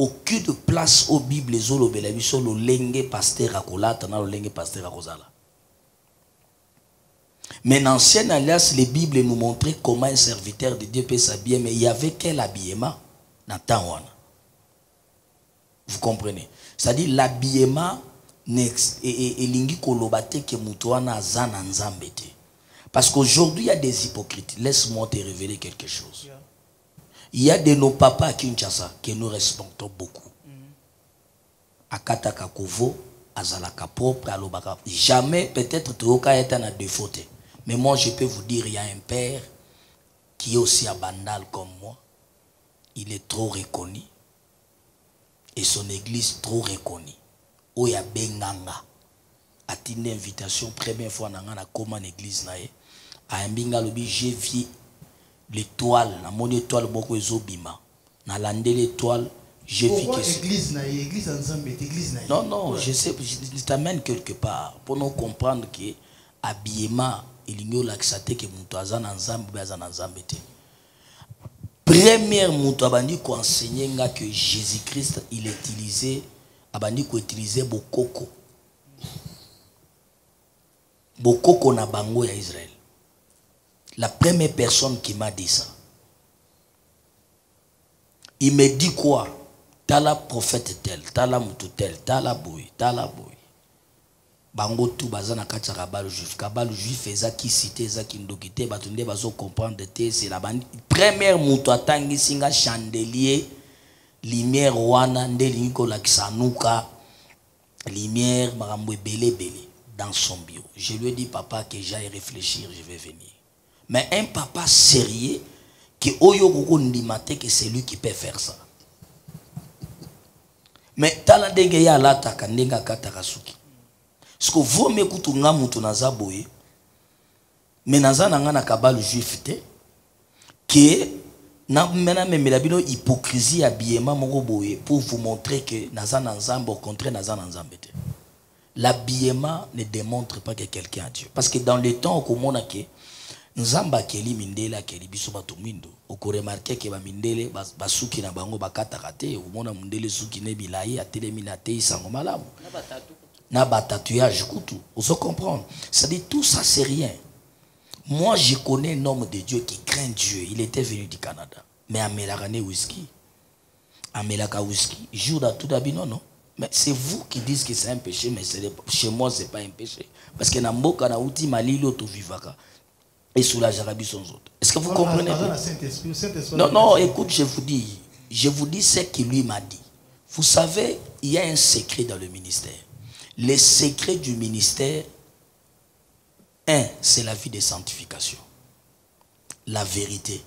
S4: aucune place au Bible zolo belabiso lo lenge pasteur akolata na lo lenge pasteur akozala. Mais dans l'ancienne alliance, les Bibles nous montraient comment un serviteur de Dieu peut s'habiller, mais il y avait quel habillement dans temps. Vous comprenez? C'est-à-dire l'habillement et lingi kolobate ke mutuana zana nzambete. Parce qu'aujourd'hui il y a des hypocrites. Laisse-moi te révéler quelque chose. Il y a de nos papas à Kinshasa que nous respectons beaucoup. Akata Kakovo, Azalaka propre, Alobaka. Jamais, peut-être, Toyoka est un défaut. Mais moi, je peux vous dire, il y a un père qui est aussi abandal comme moi. Il est trop reconnu. Et son église trop reconnue. Oya Benganga. A une invitation, première fois, dans la commune église, à un binga lobi, j'ai vu l'étoile, na mon étoile beaucoup ezobima. Na lande l'étoile, j'ai vu que c'est
S1: église ensemble, église na.
S4: Non, je sais, je t'amène quelque part pour nous comprendre que habillement il y a l'accès que mutuazan ensemble bazan ensemble. Première mutu abandi ko enseigner que Jésus-Christ il utilisait abandi ko utiliser bokoko. Bokoko na bango ya Israël. La première personne qui m'a dit ça, il me dit quoi? Tala prophète tel, tala mutu tel, tala boy. Bango tout bazana kacha kabalo juif eza qui cité eza qui ndokité batunde bazo comprendre te c'est la bande première mutu atangi singa chandelier lumière wana ndelingi ko lakisanuka lumière marambo belé dans son bureau. Je lui ai dit papa que j'aille réfléchir, je vais venir. Mais un papa sérieux qui oyo koko ndimate que c'est lui qui peut faire ça. Mais tala ndenge ya lata kandenga kataka suki. Parce que vous m'écoutez nga mutu naza boye. Mais naza nanga na kabalo juif te que na mena memela bino hypocrisie habillement moko boye pour vous montrer que naza na nzambe au contraire naza na nzambe te. L'habillement ne démontre pas que quelqu'un a Dieu. Parce que dans le temps au monde que Nzamba keli mindele keli biso bato mwindo oko remarquer que ba mindele basuki na bango bakata kate omona mindele suki ne bilayi atelemi na te isango malamu na batatouage kutu oso comprendre c'est-à-dire tout ça c'est rien. Moi je connais un homme de Dieu qui craint Dieu. Il était venu du Canada mais amelakane whisky amelaka whisky jour da tout d'abino non mais c'est vous qui dites que c'est un péché mais chez moi c'est pas un péché parce que na mboka na uti malilo to vivaka et sous la jarabie sans autres. Est-ce que vous comprenez? Non, écoute, je vous dis ce qu'il lui m'a dit. Vous savez, il y a un secret dans le ministère. Le secret du ministère, c'est la vie de sanctification. La vérité,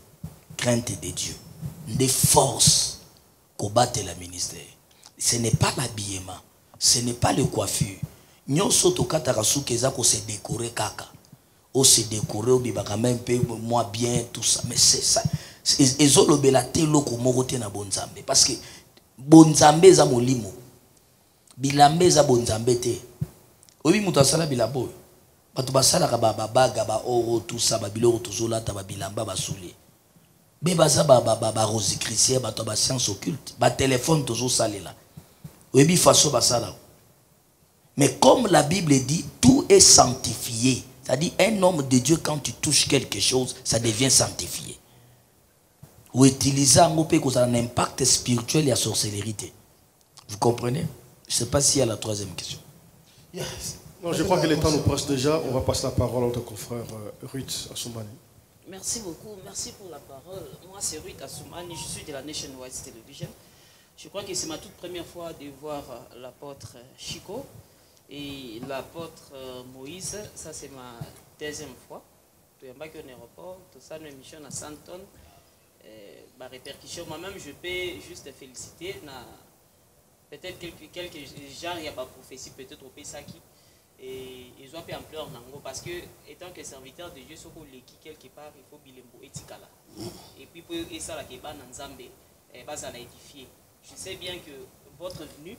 S4: crainte de Dieu, des forces combattre le ministère. Ce n'est pas l'habillement, ce n'est pas le coiffure. Nous sommes au Katarasou qui se décorer kaka. On se décorer, on dit même peu moi bien tout ça, mais c'est ça. Ils ont l'obélaté loko moroté na bonzambe parce que bonzambe za molimo, bilambe za bonzambe te. Obi mutasala bilabo, batu basala ka baga ba oro tout ça ba biloko tozola ta ba bilamba ba soulé. Be baza ba rose chrétien batu ba science occulte, ba téléphone tozo salela. Obi façon basala. Mais comme la Bible dit, tout est sanctifié. C'est-à-dire, un homme de Dieu, quand tu touches quelque chose, ça devient sanctifié. Ou utiliser un impact spirituel et la sorcellerie. Vous comprenez? Je ne sais pas s'il y a la troisième question.
S2: Yes. Non, je crois que le temps nous passe déjà. On va passer la parole à notre confrère Ruth Assoumani.
S5: Merci beaucoup, merci pour la parole. Moi, c'est Ruth Assoumani, je suis de la Nationwide Television. Je crois que c'est ma toute première fois de voir l'apôtre Chico et l'apôtre Moïse. Ça, c'est ma deuxième fois. Tu es en aéroport, tout ça, une émission à Santon. Ma répercussion, moi-même, je peux juste te féliciter. Peut-être quelques gens, il n'y a pas de prophétie, peut-être au Pesaki. Et ils ont fait ampleur parce que, étant que serviteur de Dieu, qui quelque part, il faut bilembo etikala. Et puis, pour ça, la keba nanzambe, basa la édifié. Je sais bien que votre venue,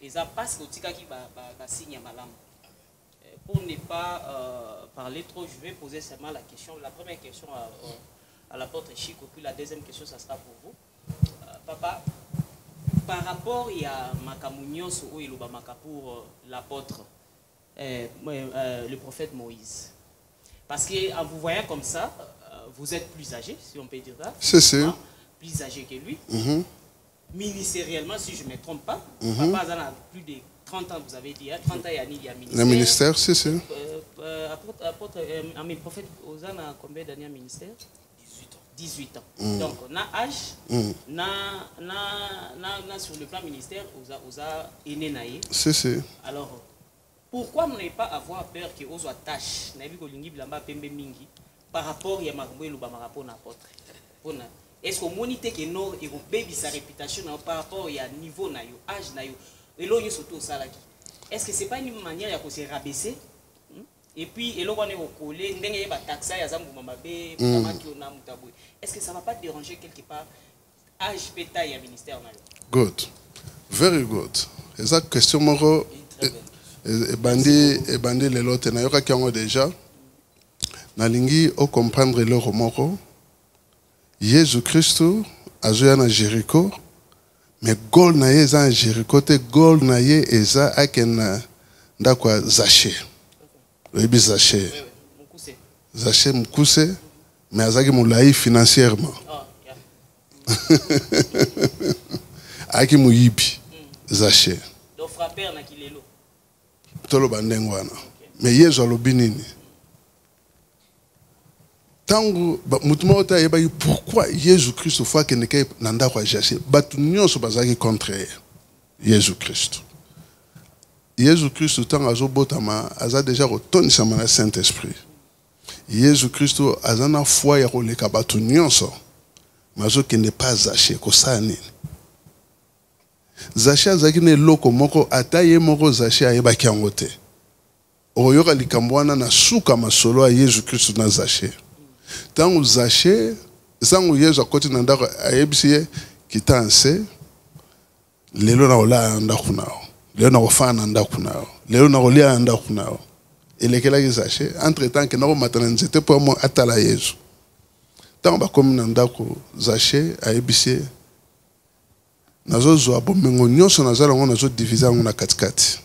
S5: les a passe au tika qui va signer malam. Pour ne pas parler trop, je vais poser seulement la question. La première question à l'apôtre Chico, puis la deuxième question, ça sera pour vous. Papa, par rapport à Makamounios ou Ilubamaka pour l'apôtre, le prophète Moïse. Parce qu'en vous voyant comme ça, vous êtes plus âgé, si on peut dire ça.
S6: C'est ça.
S5: Plus âgé que lui. Ministériellement, si je ne me trompe pas, papa a plus de 30 ans, vous avez dit, 30 ans, il y a ministère.
S6: Le ministère, c'est ça.
S5: Le prophète Ozan a combien d'années à ministère? 18 ans. Donc, on a âge, sur le plan ministère, on a aîné naïe.
S6: C'est ça.
S5: Alors, pourquoi ne pas avoir peur que vous soit tâche par rapport à l'apôtre? Est-ce qu'on monite que nous et baby sa réputation par rapport à niveau na yo, âge na yo, et l'on surtout ça là. Est-ce que c'est pas une manière de se rabaisser? Et puis et l'on est au collé, n'engagez pas taxa ya zambu mamabe, mamakiona mutabwe. Est-ce que ça va pas déranger quelque part âge pétail ya ministère na yo?
S6: Good, very good. Et ça question moro. Et bandi les lots na yoka kiango déjà. Nalingi o comprendre le romoro. Jésus Christ a joué à Jéricho, mais gol na ye za Jéricho te gol na ye eza akena ndakwa Zaché. Lebi Zaché. Zaché mukuse, mais azaki moulaï financièrement. Aki muyibi Zaché.
S5: Donc frapper na kilelo.
S6: Tolo bandengwana. Mais Yesu alobi nini? Tango mutumo ota yeba pourquoi Jésus-Christ fois que neke nanda kwa Zaché batu nyonso bazaki contre Jésus Christ. Jésus Christ tango azobotama aza déjà retonisa na Saint-Esprit. Jésus Christ azana foi ya koleka batu nyonso. Mazo ki ne pas Zaché ko sani. Zaché azaki ne loko moko ataye moko Zaché ayeba kiangote. Oyoka likambwana na suka masolo ya Jésus Christ na Zaché. Tango Zaché, sango Yesu akoti na ndako ayebisi kitanse lelo na ola ndako nao. Lelo na ofana ndako nao. Lelo na olia ndako nao. Elekela ki Zaché entre temps que na ko matana nzete po mo atala Yesu. Tango ba komi na ndako Zaché ayebisi nazo zo abomengo nyonso nazala ngo nazo diviser ngo na katikati.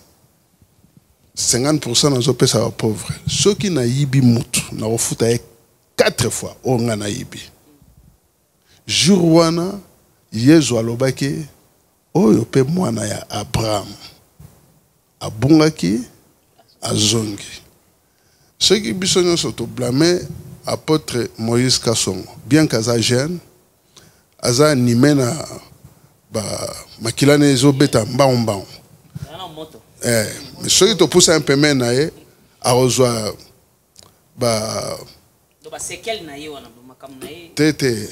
S6: 50% nazo pesa ba pauvre. Soki na yibi mutu na ofuta 4 fois on a naïbi. Jour wana Yesu alobaki oyo pe mwana ya Abraham abungaki azongi. Ce qui bisonyo soto blâmer apôtre Moïse Kasongo bien qu'aza jeune aza animé na ba makilane ezobeta mbao. Mais ce qui te pousse un peu menaye a rejoindre ba tete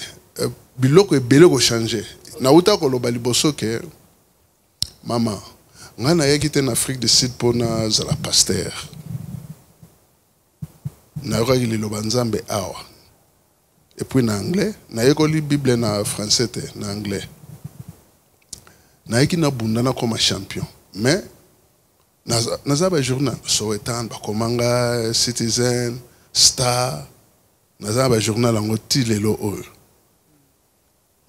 S6: biloko ebele ko changer na uta ko loba liboso ke mama ngana yaki te na Afrique du Sud pona za la pasteur na yoka ki liloba nzambe awa et puis na anglais na yeko li bible na français te na anglais na yaki na bundana comme champion mais naza ba journal Sowetan ba komanga Citizen Star naza ba journal ngo ti lelo oyo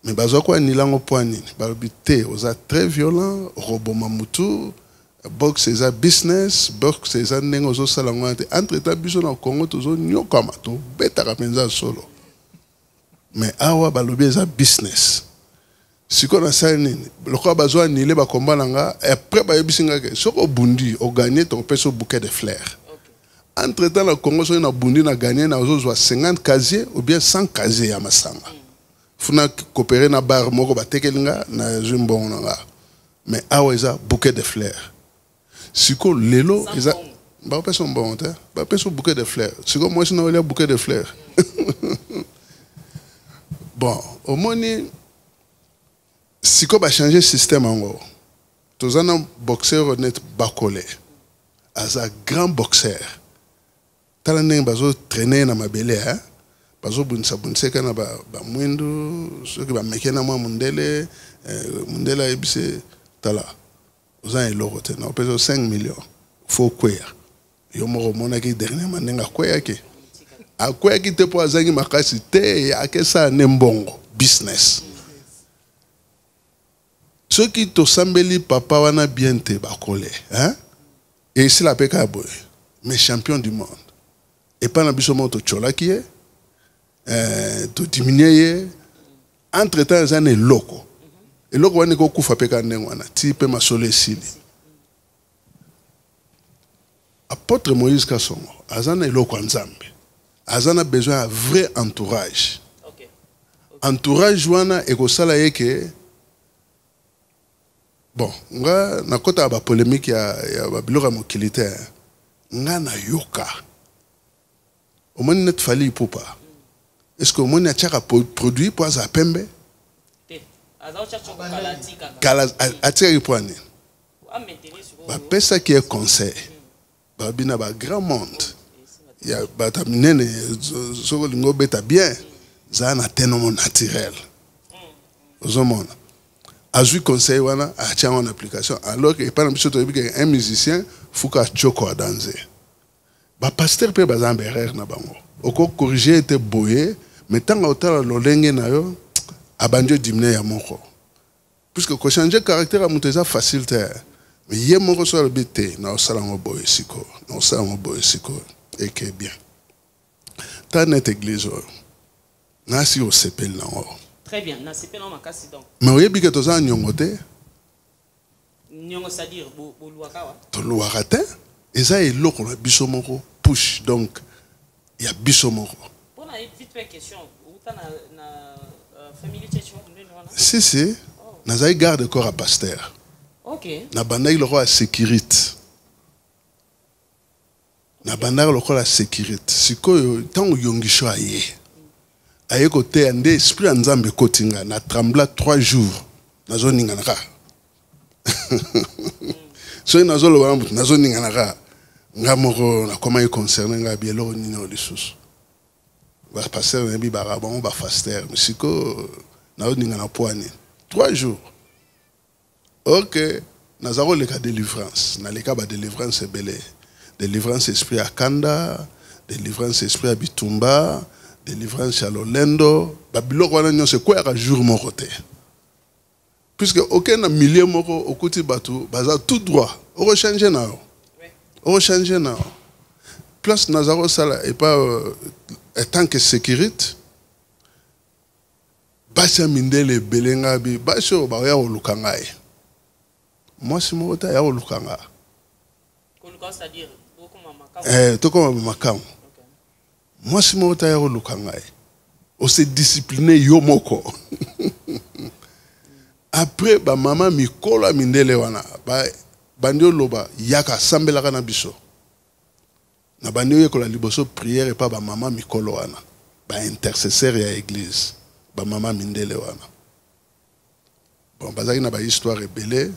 S6: mais bazo kwa nilango poani ba bité oza très violent roboma mutu boxe eza business, boxe eza ndenge ozosala ngo te. Entre-temps biso na Congo tozonyokama tobetaka mpenza solo. Mais awa balobi eza business. Siko na sali nini lokola bazwa anile bakomba nanga après bayebisi nga ke soko obundi oganye tokopesa bouquet de fleurs. Entre-temps na Congo soki na bundi na gagné na ozozwa 50 casiers ou bien 100 casiers ya masanga. Funa coopérer na bar moko batekeli nga na zimbongo nanga. Mais awa eza bouquet de fleurs. Siko lelo eza ba pesa mbongo te ba pesa bouquet de fleurs. Siko moi sina olia bouquet de fleurs. Bon, au moni siko ba changer système ango. Tozana boxeur honnête Bakole. Aza grand boxeur. Tala ndenge bazo traîner na mabele hein. Bazo bunisa kana ba mwindu soki ba mekena mwa mundele mundela ebise tala. Ozan eloko te na peso 5 millions. Faut kweya. Yo moko mona ki dernièrement ndenga kweya ke. Akweya ki te po azangi makasi te akesa nembongo business. Ceux qui to sambeli papa wana bien te Bakole hein. Et ici la peka boy. Mais champion du monde. Et pas na biso moto chola qui est to diminuer entre temps les années loko. Et loko wana ko kufa peka ndengwana ti pe masole sili. Apôtre Moïse Kasongo azana eloko nzambe. Azana besoin d'un vrai entourage. Okay. Entourage wana ekosala yeke bon, nga na kota ba polémique ya ba biloko mokilité. Nga na yoka. Au moins net fali popa. Est-ce que au moins a produit pour ça pembe? Kala atiri poani. Ba pesa qui est conseil. Ba bina ba grand monde. Ya ba taminene soko lingo beta bien. Ça na tellement naturel. Ozomona. Azui conseil wana a tia en application alors que par exemple un musicien faut ka choko à danser. Ba pasteur pe bazambe erreur na bango. Oko corriger était boyé mais tant autant lolenge na yo abanjo diminuer ya moko. Puisque ko changer caractère a muteza facile te. Mais yé moko so le bité na osala ngo boy siko. Na osala ngo boy siko et que bien. Ta net église na si o sepel na o.
S5: Très bien, na sepel na makasi donc.
S6: Mais oye bi que toza nyongo te.
S5: Nyongo c'est-à-dire boluaka wa.
S6: To luaka te. Eza eloko na biso moko push donc il y a biso moko.
S5: Pour na vite fait question, uta na famille tchécho
S6: si si. Nazai garde corps à pasteur.
S5: OK.
S6: Na bandai le roi sécurité. Na bandai le roi sécurité. Sikoyo tango yongisho aye. Aye côté ande esprit nzambe kotinga na trembla 3 jours. Nazo ninganaka. So nazo lo bambu nazo ninganaka. Ngamoko na koma y concerné nga bielo nino lisusu. Ba pasteur na bi barabon ba faster. Siko na ningana poani. 3 jours. Ok. Nazaro le cas de délivrance. Na le cas de délivrance belé. Délivrance esprit à Kanda, délivrance esprit à Bitumba, délivrance à Lolendo. Babilo wana nyo se quoi à jour mon côté. Puisque aucun na milieu moko okuti batu baza tout droit. On rechange na. On rechange na. Plus Nazaro sala et pas tant que sécurité. Basa mindele belenga bi baso ba ya olukangai. Moi si mo ta ya olukanga.
S5: Koluka c'est-à-dire beaucoup makao.
S6: To comme makao. Moi si mo ta ya olukangai. On se discipliner yo moko. Après ba mama mikola mindele wana ba bandio loba yaka sambela kana biso. Na bandio yekola liboso prière et pas ba mama mikolo wana. Ba intercesseur ya église. Ba mama mindele wana. Bon bazaki na ba histoire rebelle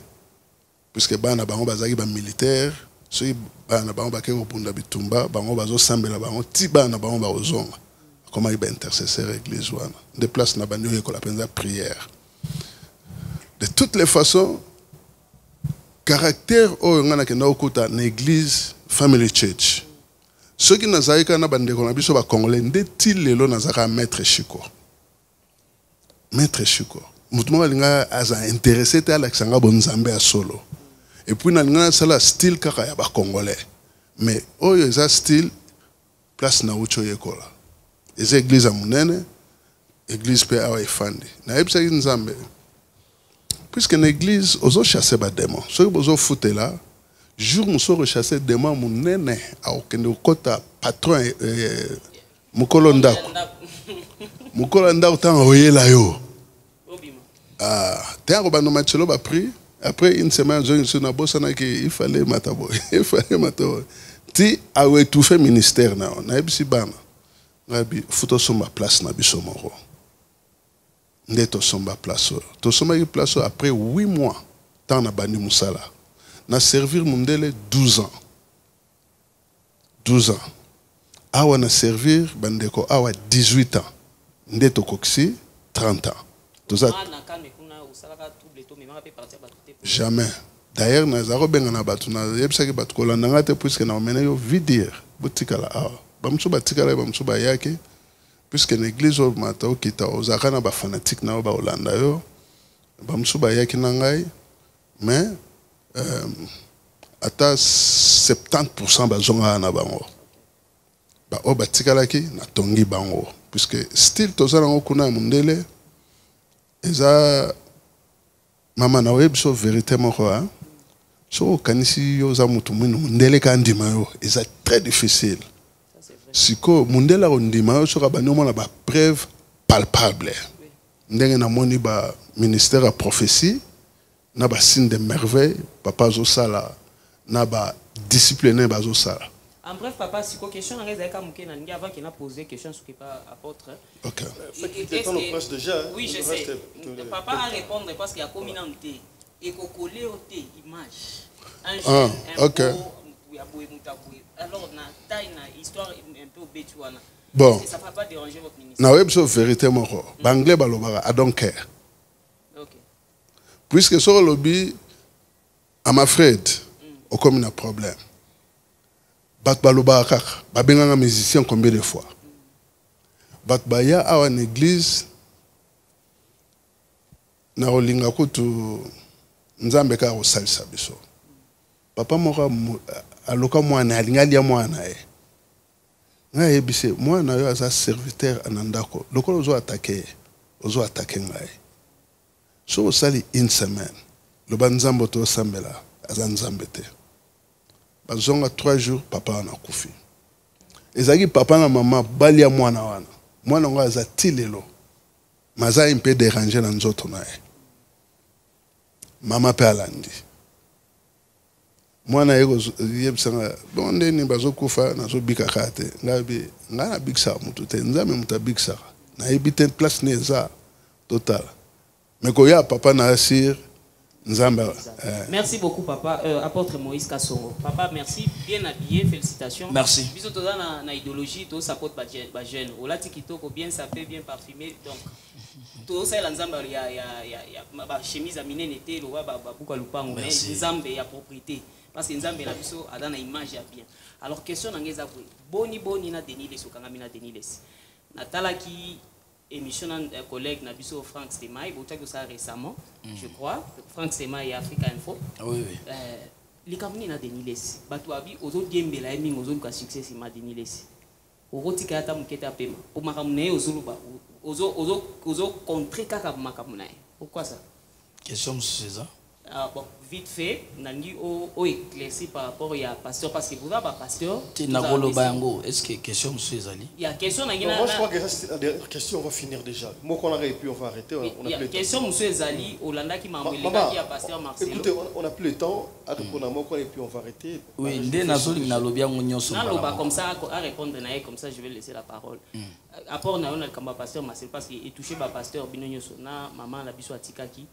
S6: puisque bana bango bazaki ba militaire, ceux bana bango ba keko punda bitumba, bango bazo sambela bango ti bana bango ba ozonga. Comment il ba intercesseur église wana. De place na bandio yekola penza prière. De toutes les façons caractère o ngana kenda okuta na église family church. Ceux qui nazaki kana bandeko na biso ba congolais ndeti lelo nazaka maître Chiko. Maître Chiko. Mutumo balinga aza intéressé te Alexandra Bonzambe à solo. et puis na ngana sala style kaka ya ba congolais mais oyo eza style place na ucho yekola eza église ya munene église pe awa efandi na yebisa nzambe puisque na église ozo chasser ba démon so bozo futela jour muso rechasser démon munene akende kota patron mukolo ndako tanga oyela yo tanga ba no machelo ba pri après une semaine je na bossa na ki il fallait matabo ti awe étouffé ministère na yebisi bana ngabi futo somba place na biso moko nde to somba place to somba ki place après 8 mois tant na bandi musala na servir mundele 12 ans awa na servir bandeko awa 18 ans nde to koksi 30 ans toza jamais d'ailleurs na zaro benga na batu na yebisaki batu kolanda ngate puisque na omena yo vidir botikala awa bamsu batikala bamsu bayake puisque l'église au matao kita ozaka na ba fanatique na ba olanda yo bamsu bayaki na ngai mais ata 70% bazonga na bango ba o batikalaki na tongi bango puisque style tozala ngo kuna mundele eza mama na webso vérité moko hein so kanisi yo za mutu mwinu mundele ka ndima yo eza très difficile siko mundela ondima yo soka banyo na ba preuve palpable ndenge na moni ba ministère à prophétie na ba signe de merveille papa zo sala na ba discipliné bazo sala.
S5: En bref, papa, si quoi question, on a avant qu'il a posé question sur qui pas apôtre.
S6: Ok.
S5: Oui, je sais. Papa a répondre parce qu'il y a communauté et qu'on colle au thé image.
S6: Ok.
S5: Alors, on a taille une histoire un peu bêtuana.
S6: Bon.
S5: Ça ne va pas déranger votre ministère.
S6: Na web so vérité moko. Banglais balobara I don't care.
S5: Ok.
S6: Puisque sur le lobby, I'm afraid, au comme un problème. Bat baloba kaka, babenganga musicien combien de fois? Bat baya awa en église na olinga kutu nzambe ka osalisa biso. Papa moko aloka mwana alingali ya mwana e. Nga yebise mwana yo aza serviteur anandako. Lokolo ozo attaquer ngai. So osali une semaine. Le banzambo to sambela aza nzambe te. Bazonga 3 jours papa ana kufi. Ezaki papa na mama bali ya mwana wana. Mwana ngo aza tilelo. Maza impe déranger na nzoto na ye. Mama pe alandi. Mwana yego yebsanga bonde ni bazokufa na zo bika kate. Ngabi ngana biksa mutu te nzame muta biksa. Na ebite place neza total. Mais ko ya papa na asir
S5: Merci beaucoup, papa. Apôtre Moïse Kassongo. Papa, merci. Bien habillé. Félicitations.
S4: Merci.
S5: Bisous, tout dans la idéologie, tout ça porte pas jeune. Au lati kitoko bien sapé, bien parfumé. Donc, tout ça, l'ensemble, il y a chemise à miner n'était le roi Babouka Lupango. Mais l'ensemble, il y a propriété. Parce que l'ensemble, la biso a dans l'image bien. Alors, question d'angeza boni na Denis les Sokangamina Denis les. Natala qui émission d'un collègue Nabiso Franck Stemay, vous avez ça récemment, je crois. Franck Stemay et Africa Info.
S4: Oui.
S5: Les Camerounais na Denis les. Batouabi, aux autres Diembe la éming, aux autres cas succès, c'est ma Denis les. Au rotikata muketa pema. Au Makamounae, aux Zuluba, aux autres contrées kaka Makamounae. Pourquoi ça?
S4: Question sur ça.
S5: Bon, vite fait, Nandi au éclairci par rapport à pasteur, parce que vous avez un pasteur.
S4: Est-ce que question sur Zali?
S5: Il y a question.
S2: Moi, je crois que c'est la dernière question, on va finir déjà. Moi, qu'on aurait pu, on va arrêter.
S5: Il y a question, monsieur Zali, Hollanda qui m'a envoyé qui a pasteur Marcelo.
S2: Écoutez, on n'a plus le temps. À répondre à moi, qu'on aurait pu, on va arrêter.
S4: Oui, dès Nazoli, Nalobia,
S5: comme ça, à répondre comme ça, je vais laisser la parole. Après, on a un combat pasteur Marcelo parce qu'il est touché par pasteur Binonyo Sona, maman la biso Atikaki.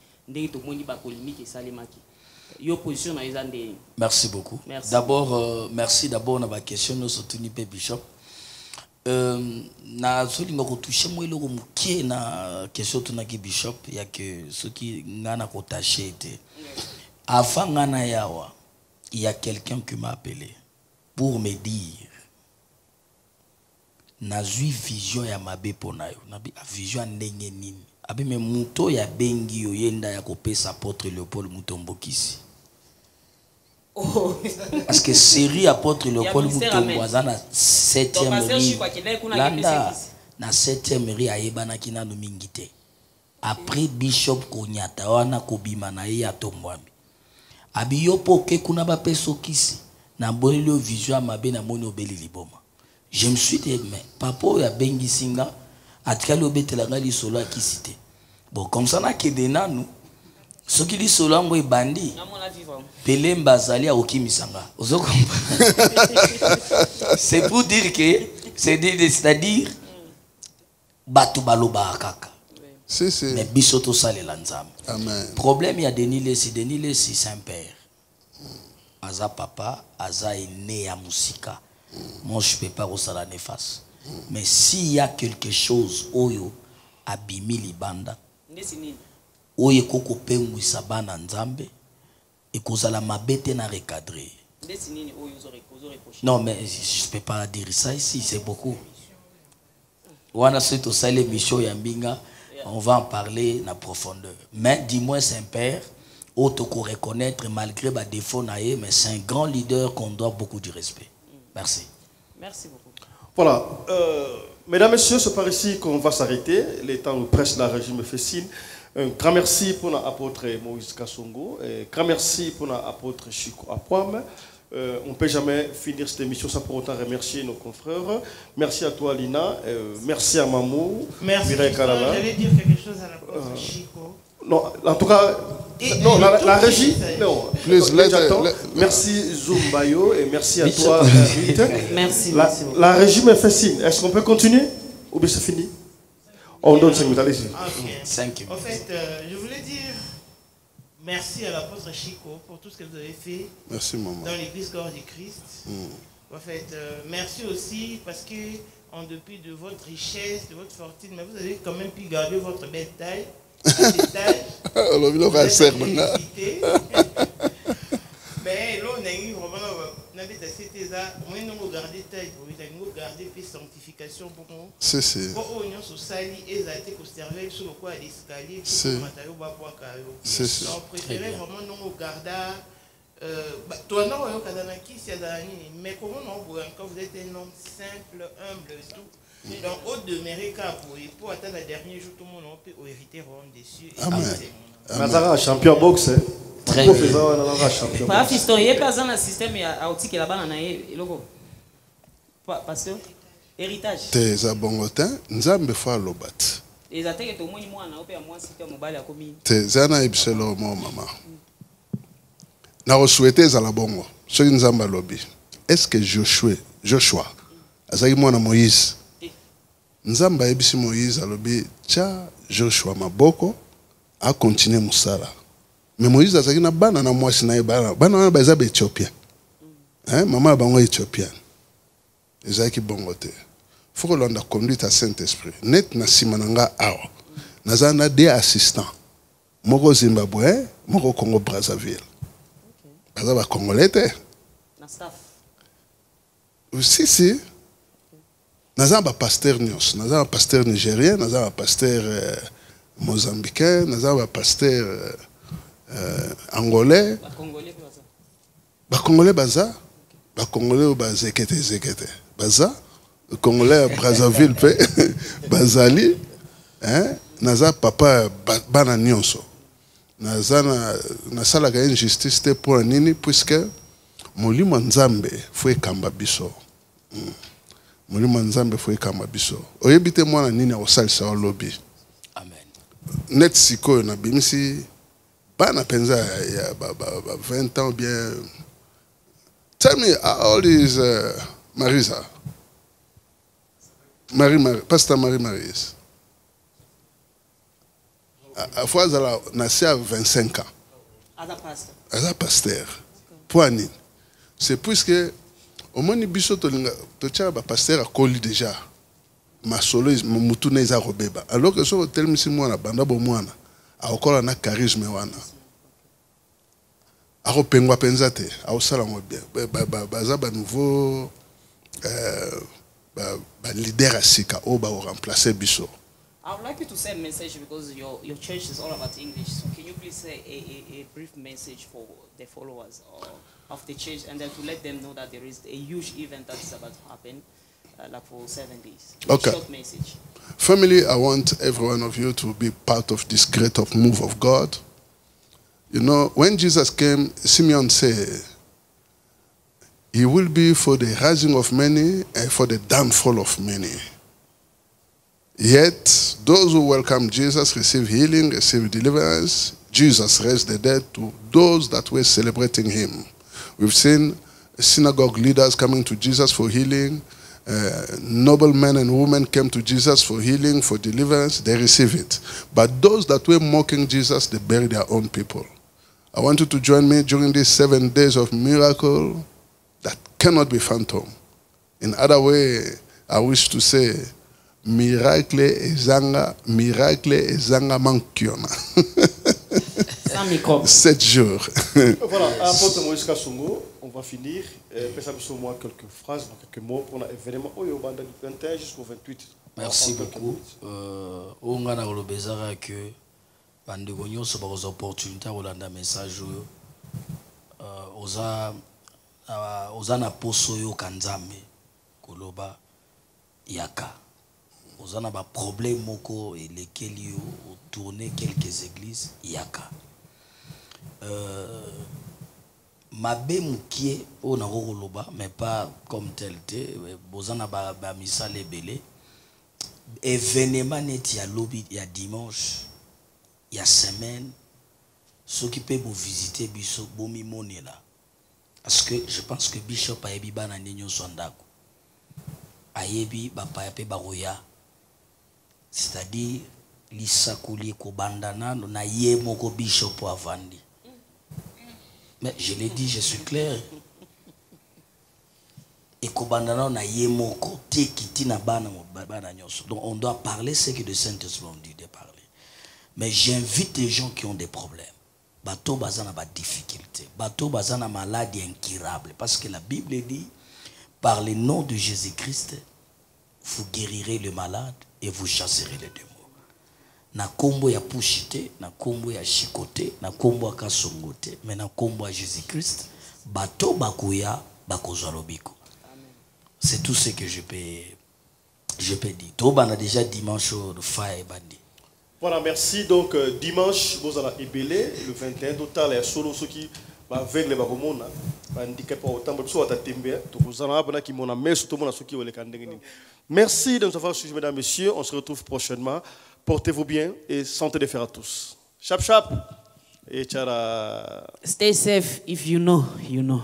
S4: Merci beaucoup. D'abord, merci d'abord na question nous soutenir Bishop. Na solinga ko toucher moi le mukie na question tunaki Bishop il y a que ceux qui ngana ko taché était. Avant ngana yawa, il y a quelqu'un qui m'a appelé pour me dire na zui vision ya mabe ponayo, na bi vision ndenge nini. Abi me muto ya bengi yo yenda ya kopesa apôtre Léopold Mutombokisi. Parce que série apôtre le col
S5: ministère
S4: Moutomboisa na 7e
S5: Donc,
S4: ri.
S5: Pasteur Chico,
S4: Landa na 7e ri ayebana kina no mingite. Après Bishop Konyata wana kobima na ye atombwami. Abiyo poke kuna ba peso kisi na bolelo visuel mabe na moni obeli liboma. Je me suis dit mais papa ya bengi singa atikali obetelanga li solo akisite. Bon comme ça na kedena nous ce qui dit solo ngo ebandi. Pelé Mbazali a okimisanga. C'est pour dire que c'est-à-dire batu baloba kaka.
S6: C'est.
S4: Mais bisoto sale lanzam.
S6: Amen.
S4: Problème il y a Denis Lessi Saint-Père. Aza papa, Aza est né à Moussika. Moi je peux pas resala néfaste. Mais s'il y a quelque chose oyo abimi libanda. Oyo koko pengwisa bana nzambe. Et cause la mabete na recadré. Non mais je peux pas dire ça ici, c'est beaucoup. Wana c'est au salé Micho Yambinga, on va en parler en profondeur. Mais dis-moi Saint-Père, auto qu'on reconnaître malgré les défauts naïe, mais c'est un grand leader qu'on doit beaucoup de respect. Merci.
S5: Merci beaucoup.
S2: Voilà, mesdames, messieurs, c'est par ici qu'on va s'arrêter. Le temps nous presse, la régie me fait signe. Un grand merci pour l'apôtre Moïse Kassongo. Un grand merci pour l'apôtre Chico Apoam. On ne peut jamais finir cette émission sans pour autant remercier nos confrères. Merci à toi, Lina. Merci à Mamou.
S3: Merci. J'allais dire quelque chose à l'apôtre Chico.
S2: Non, en tout cas, non, la régie. Non, merci Zumbayo et merci à toi, Ruth.
S5: Merci.
S2: La régie me fait signe. Est-ce qu'on peut continuer ou bien c'est fini? On donne 5 minutes, allez-y.
S4: Thank you.
S3: En fait, je voulais dire merci à l'apôtre Chico pour tout ce que vous avez fait.
S6: Merci, maman.
S3: Dans l'église corps du Christ. En fait, merci aussi parce que, en dépit de votre richesse, de votre fortune, mais vous avez quand même pu garder votre belle taille. Mais là, on a eu vraiment garder taille, garder puis sanctification pour nous.
S6: C'est.
S3: On préférait vraiment nous garder. Toi, non, mais comment quand vous êtes un homme simple, humble et tout. Donc, au demeurer pour atteindre le dernier jour, tout le monde peut hériter dessus.
S2: Amen. Champion boxe.
S4: Très bien.
S5: Pas fiston, il y a pas un système à outil qui est là-bas, logo. Parce que héritage.
S6: Tes abongotin, nzambe fa lobat.
S5: Les attaques est au moins moi, on a moi si tu as mobile à commune.
S6: Tes zana ibselo mo mama. Na souhaité za la bongo. Ce nzamba lobby. Est-ce que Joshua azaki mwana Moïse? Nzamba ebisi Moïse alobi cha Joshua maboko a continuer musala. Mais Moïse azaki na bana na mwasi na bana na baza ba Éthiopien. Maman bango Éthiopien. Ezaki bongo te. Faut que l'on a conduit à Saint-Esprit. Net na simananga awa. Nazana deux assistants. Moko Zimbabwe, moko Congo Brazzaville. Baza ba Congolais te.
S5: Na staff.
S6: Si. Nazana ba pasteur nyos, nazana ba pasteur nigérien, nazana ba pasteur mozambicain, nazana ba pasteur angolais. Ba Congolais baza. Ba Congolais ba zekete. Baza. Congolais à Brazzaville pe bazali naza papa bana nyonso naza na sala ka injustice te pour nini puisque molimo nzambe fo ekamba biso molimo nzambe fo ekamba biso oyebite mwana nini osalisa lobby
S4: amen
S6: net siko na bimisi bana penza ya 20 ans bien. Tell me how old is Marisa? Pasteur Marie-Marie. À fois, elle a naissé à 25 ans. Elle est pasteur. Poignée. C'est puisque, au moins, il y a un pasteur à Koli déjà. Ma solo, mon moutou n'est pas robéba. Alors que sur le tel monsieur moi, banda bomwana, a encore un charisme wana. A repengwa penzate, a osala bien. Baza ba nouveau leader à Sika ou remplacer Bisso.
S5: I would like you to say a message because your church is all about English. So can you please say a brief message for the followers? Or of the church, and then to let them know that there is a huge event that is about to happen, like for 7 days.
S6: Okay.
S5: Short message.
S6: Family, I want every one of you to be part of this great move of God. You know, when Jesus came, Simeon said, he will be for the rising of many and for the downfall of many. Yet, those who welcome Jesus receive healing, receive deliverance. Jesus raised the dead to those that were celebrating him. We've seen synagogue leaders coming to Jesus for healing. Noble men and women came to Jesus for healing, for deliverance. They receive it. But those that were mocking Jesus, they buried their own people. I want you to join me during these 7 days of miracle that cannot be phantom. In other way, I wish to say, miracle ezanga mankiona. 7 jours.
S2: Voilà, apôtre Moïse Kassongo, on va finir. Pensez moi quelques phrases, quelques mots pour l'événement du 21 jusqu'au 28.
S4: Merci beaucoup. On a le que bandeko nyonso ba opportunité kolanda message oza na poso yo kanzambe koloba yaka oza na ba problème moko et lesquels yo tourner quelques églises yaka mabe mukie on a koloba mais pas comme tel boza na ba misa lebele événement net ya lobby ya dimanche. Il y a semaine, ceux qui peuvent vous visiter, Bishop Bomi Monela. Parce que je pense que Bishop a yebi bana ninyo sondako. Ayebi bapayape baroya. C'est-à-dire, l'isakuli ko bandana na ye moko Bishop avandi. Mais je l'ai dit, je suis clair. Et ko bandana na ye moko te kiti na bana nyonso. Donc on doit parler ce que le Saint-Esprit nous dit de parler. Mais j'invite les gens qui ont des problèmes. Bateau bazana ba difficulté. Bateau bazana maladie incurable. Parce que la Bible dit, par le nom de Jésus-Christ, vous guérirez le malade et vous chasserez les démons. Na kombo ya pushite, na kombo ya shikote, na kombo ya kasongote, mais na kombo ya Jésus-Christ, bateau bakuya bakozalobiko. C'est tout ce que je peux dire. Toba na déjà dimanche de fire bandi.
S2: Voilà, merci. Donc, dimanche, vous allez ébélé, le 21, total, il y a solo ceux qui avec les baromona, handicapés autant, mais soit à Tembe, vous allez avoir qui m'ont amené surtout mon ceux qui ont les candidats. Merci de nous avoir suivis, mesdames, messieurs. On se retrouve prochainement. Portez-vous bien et santé de fer à tous. Chap chap et tchara.
S5: Stay safe if you know, you know.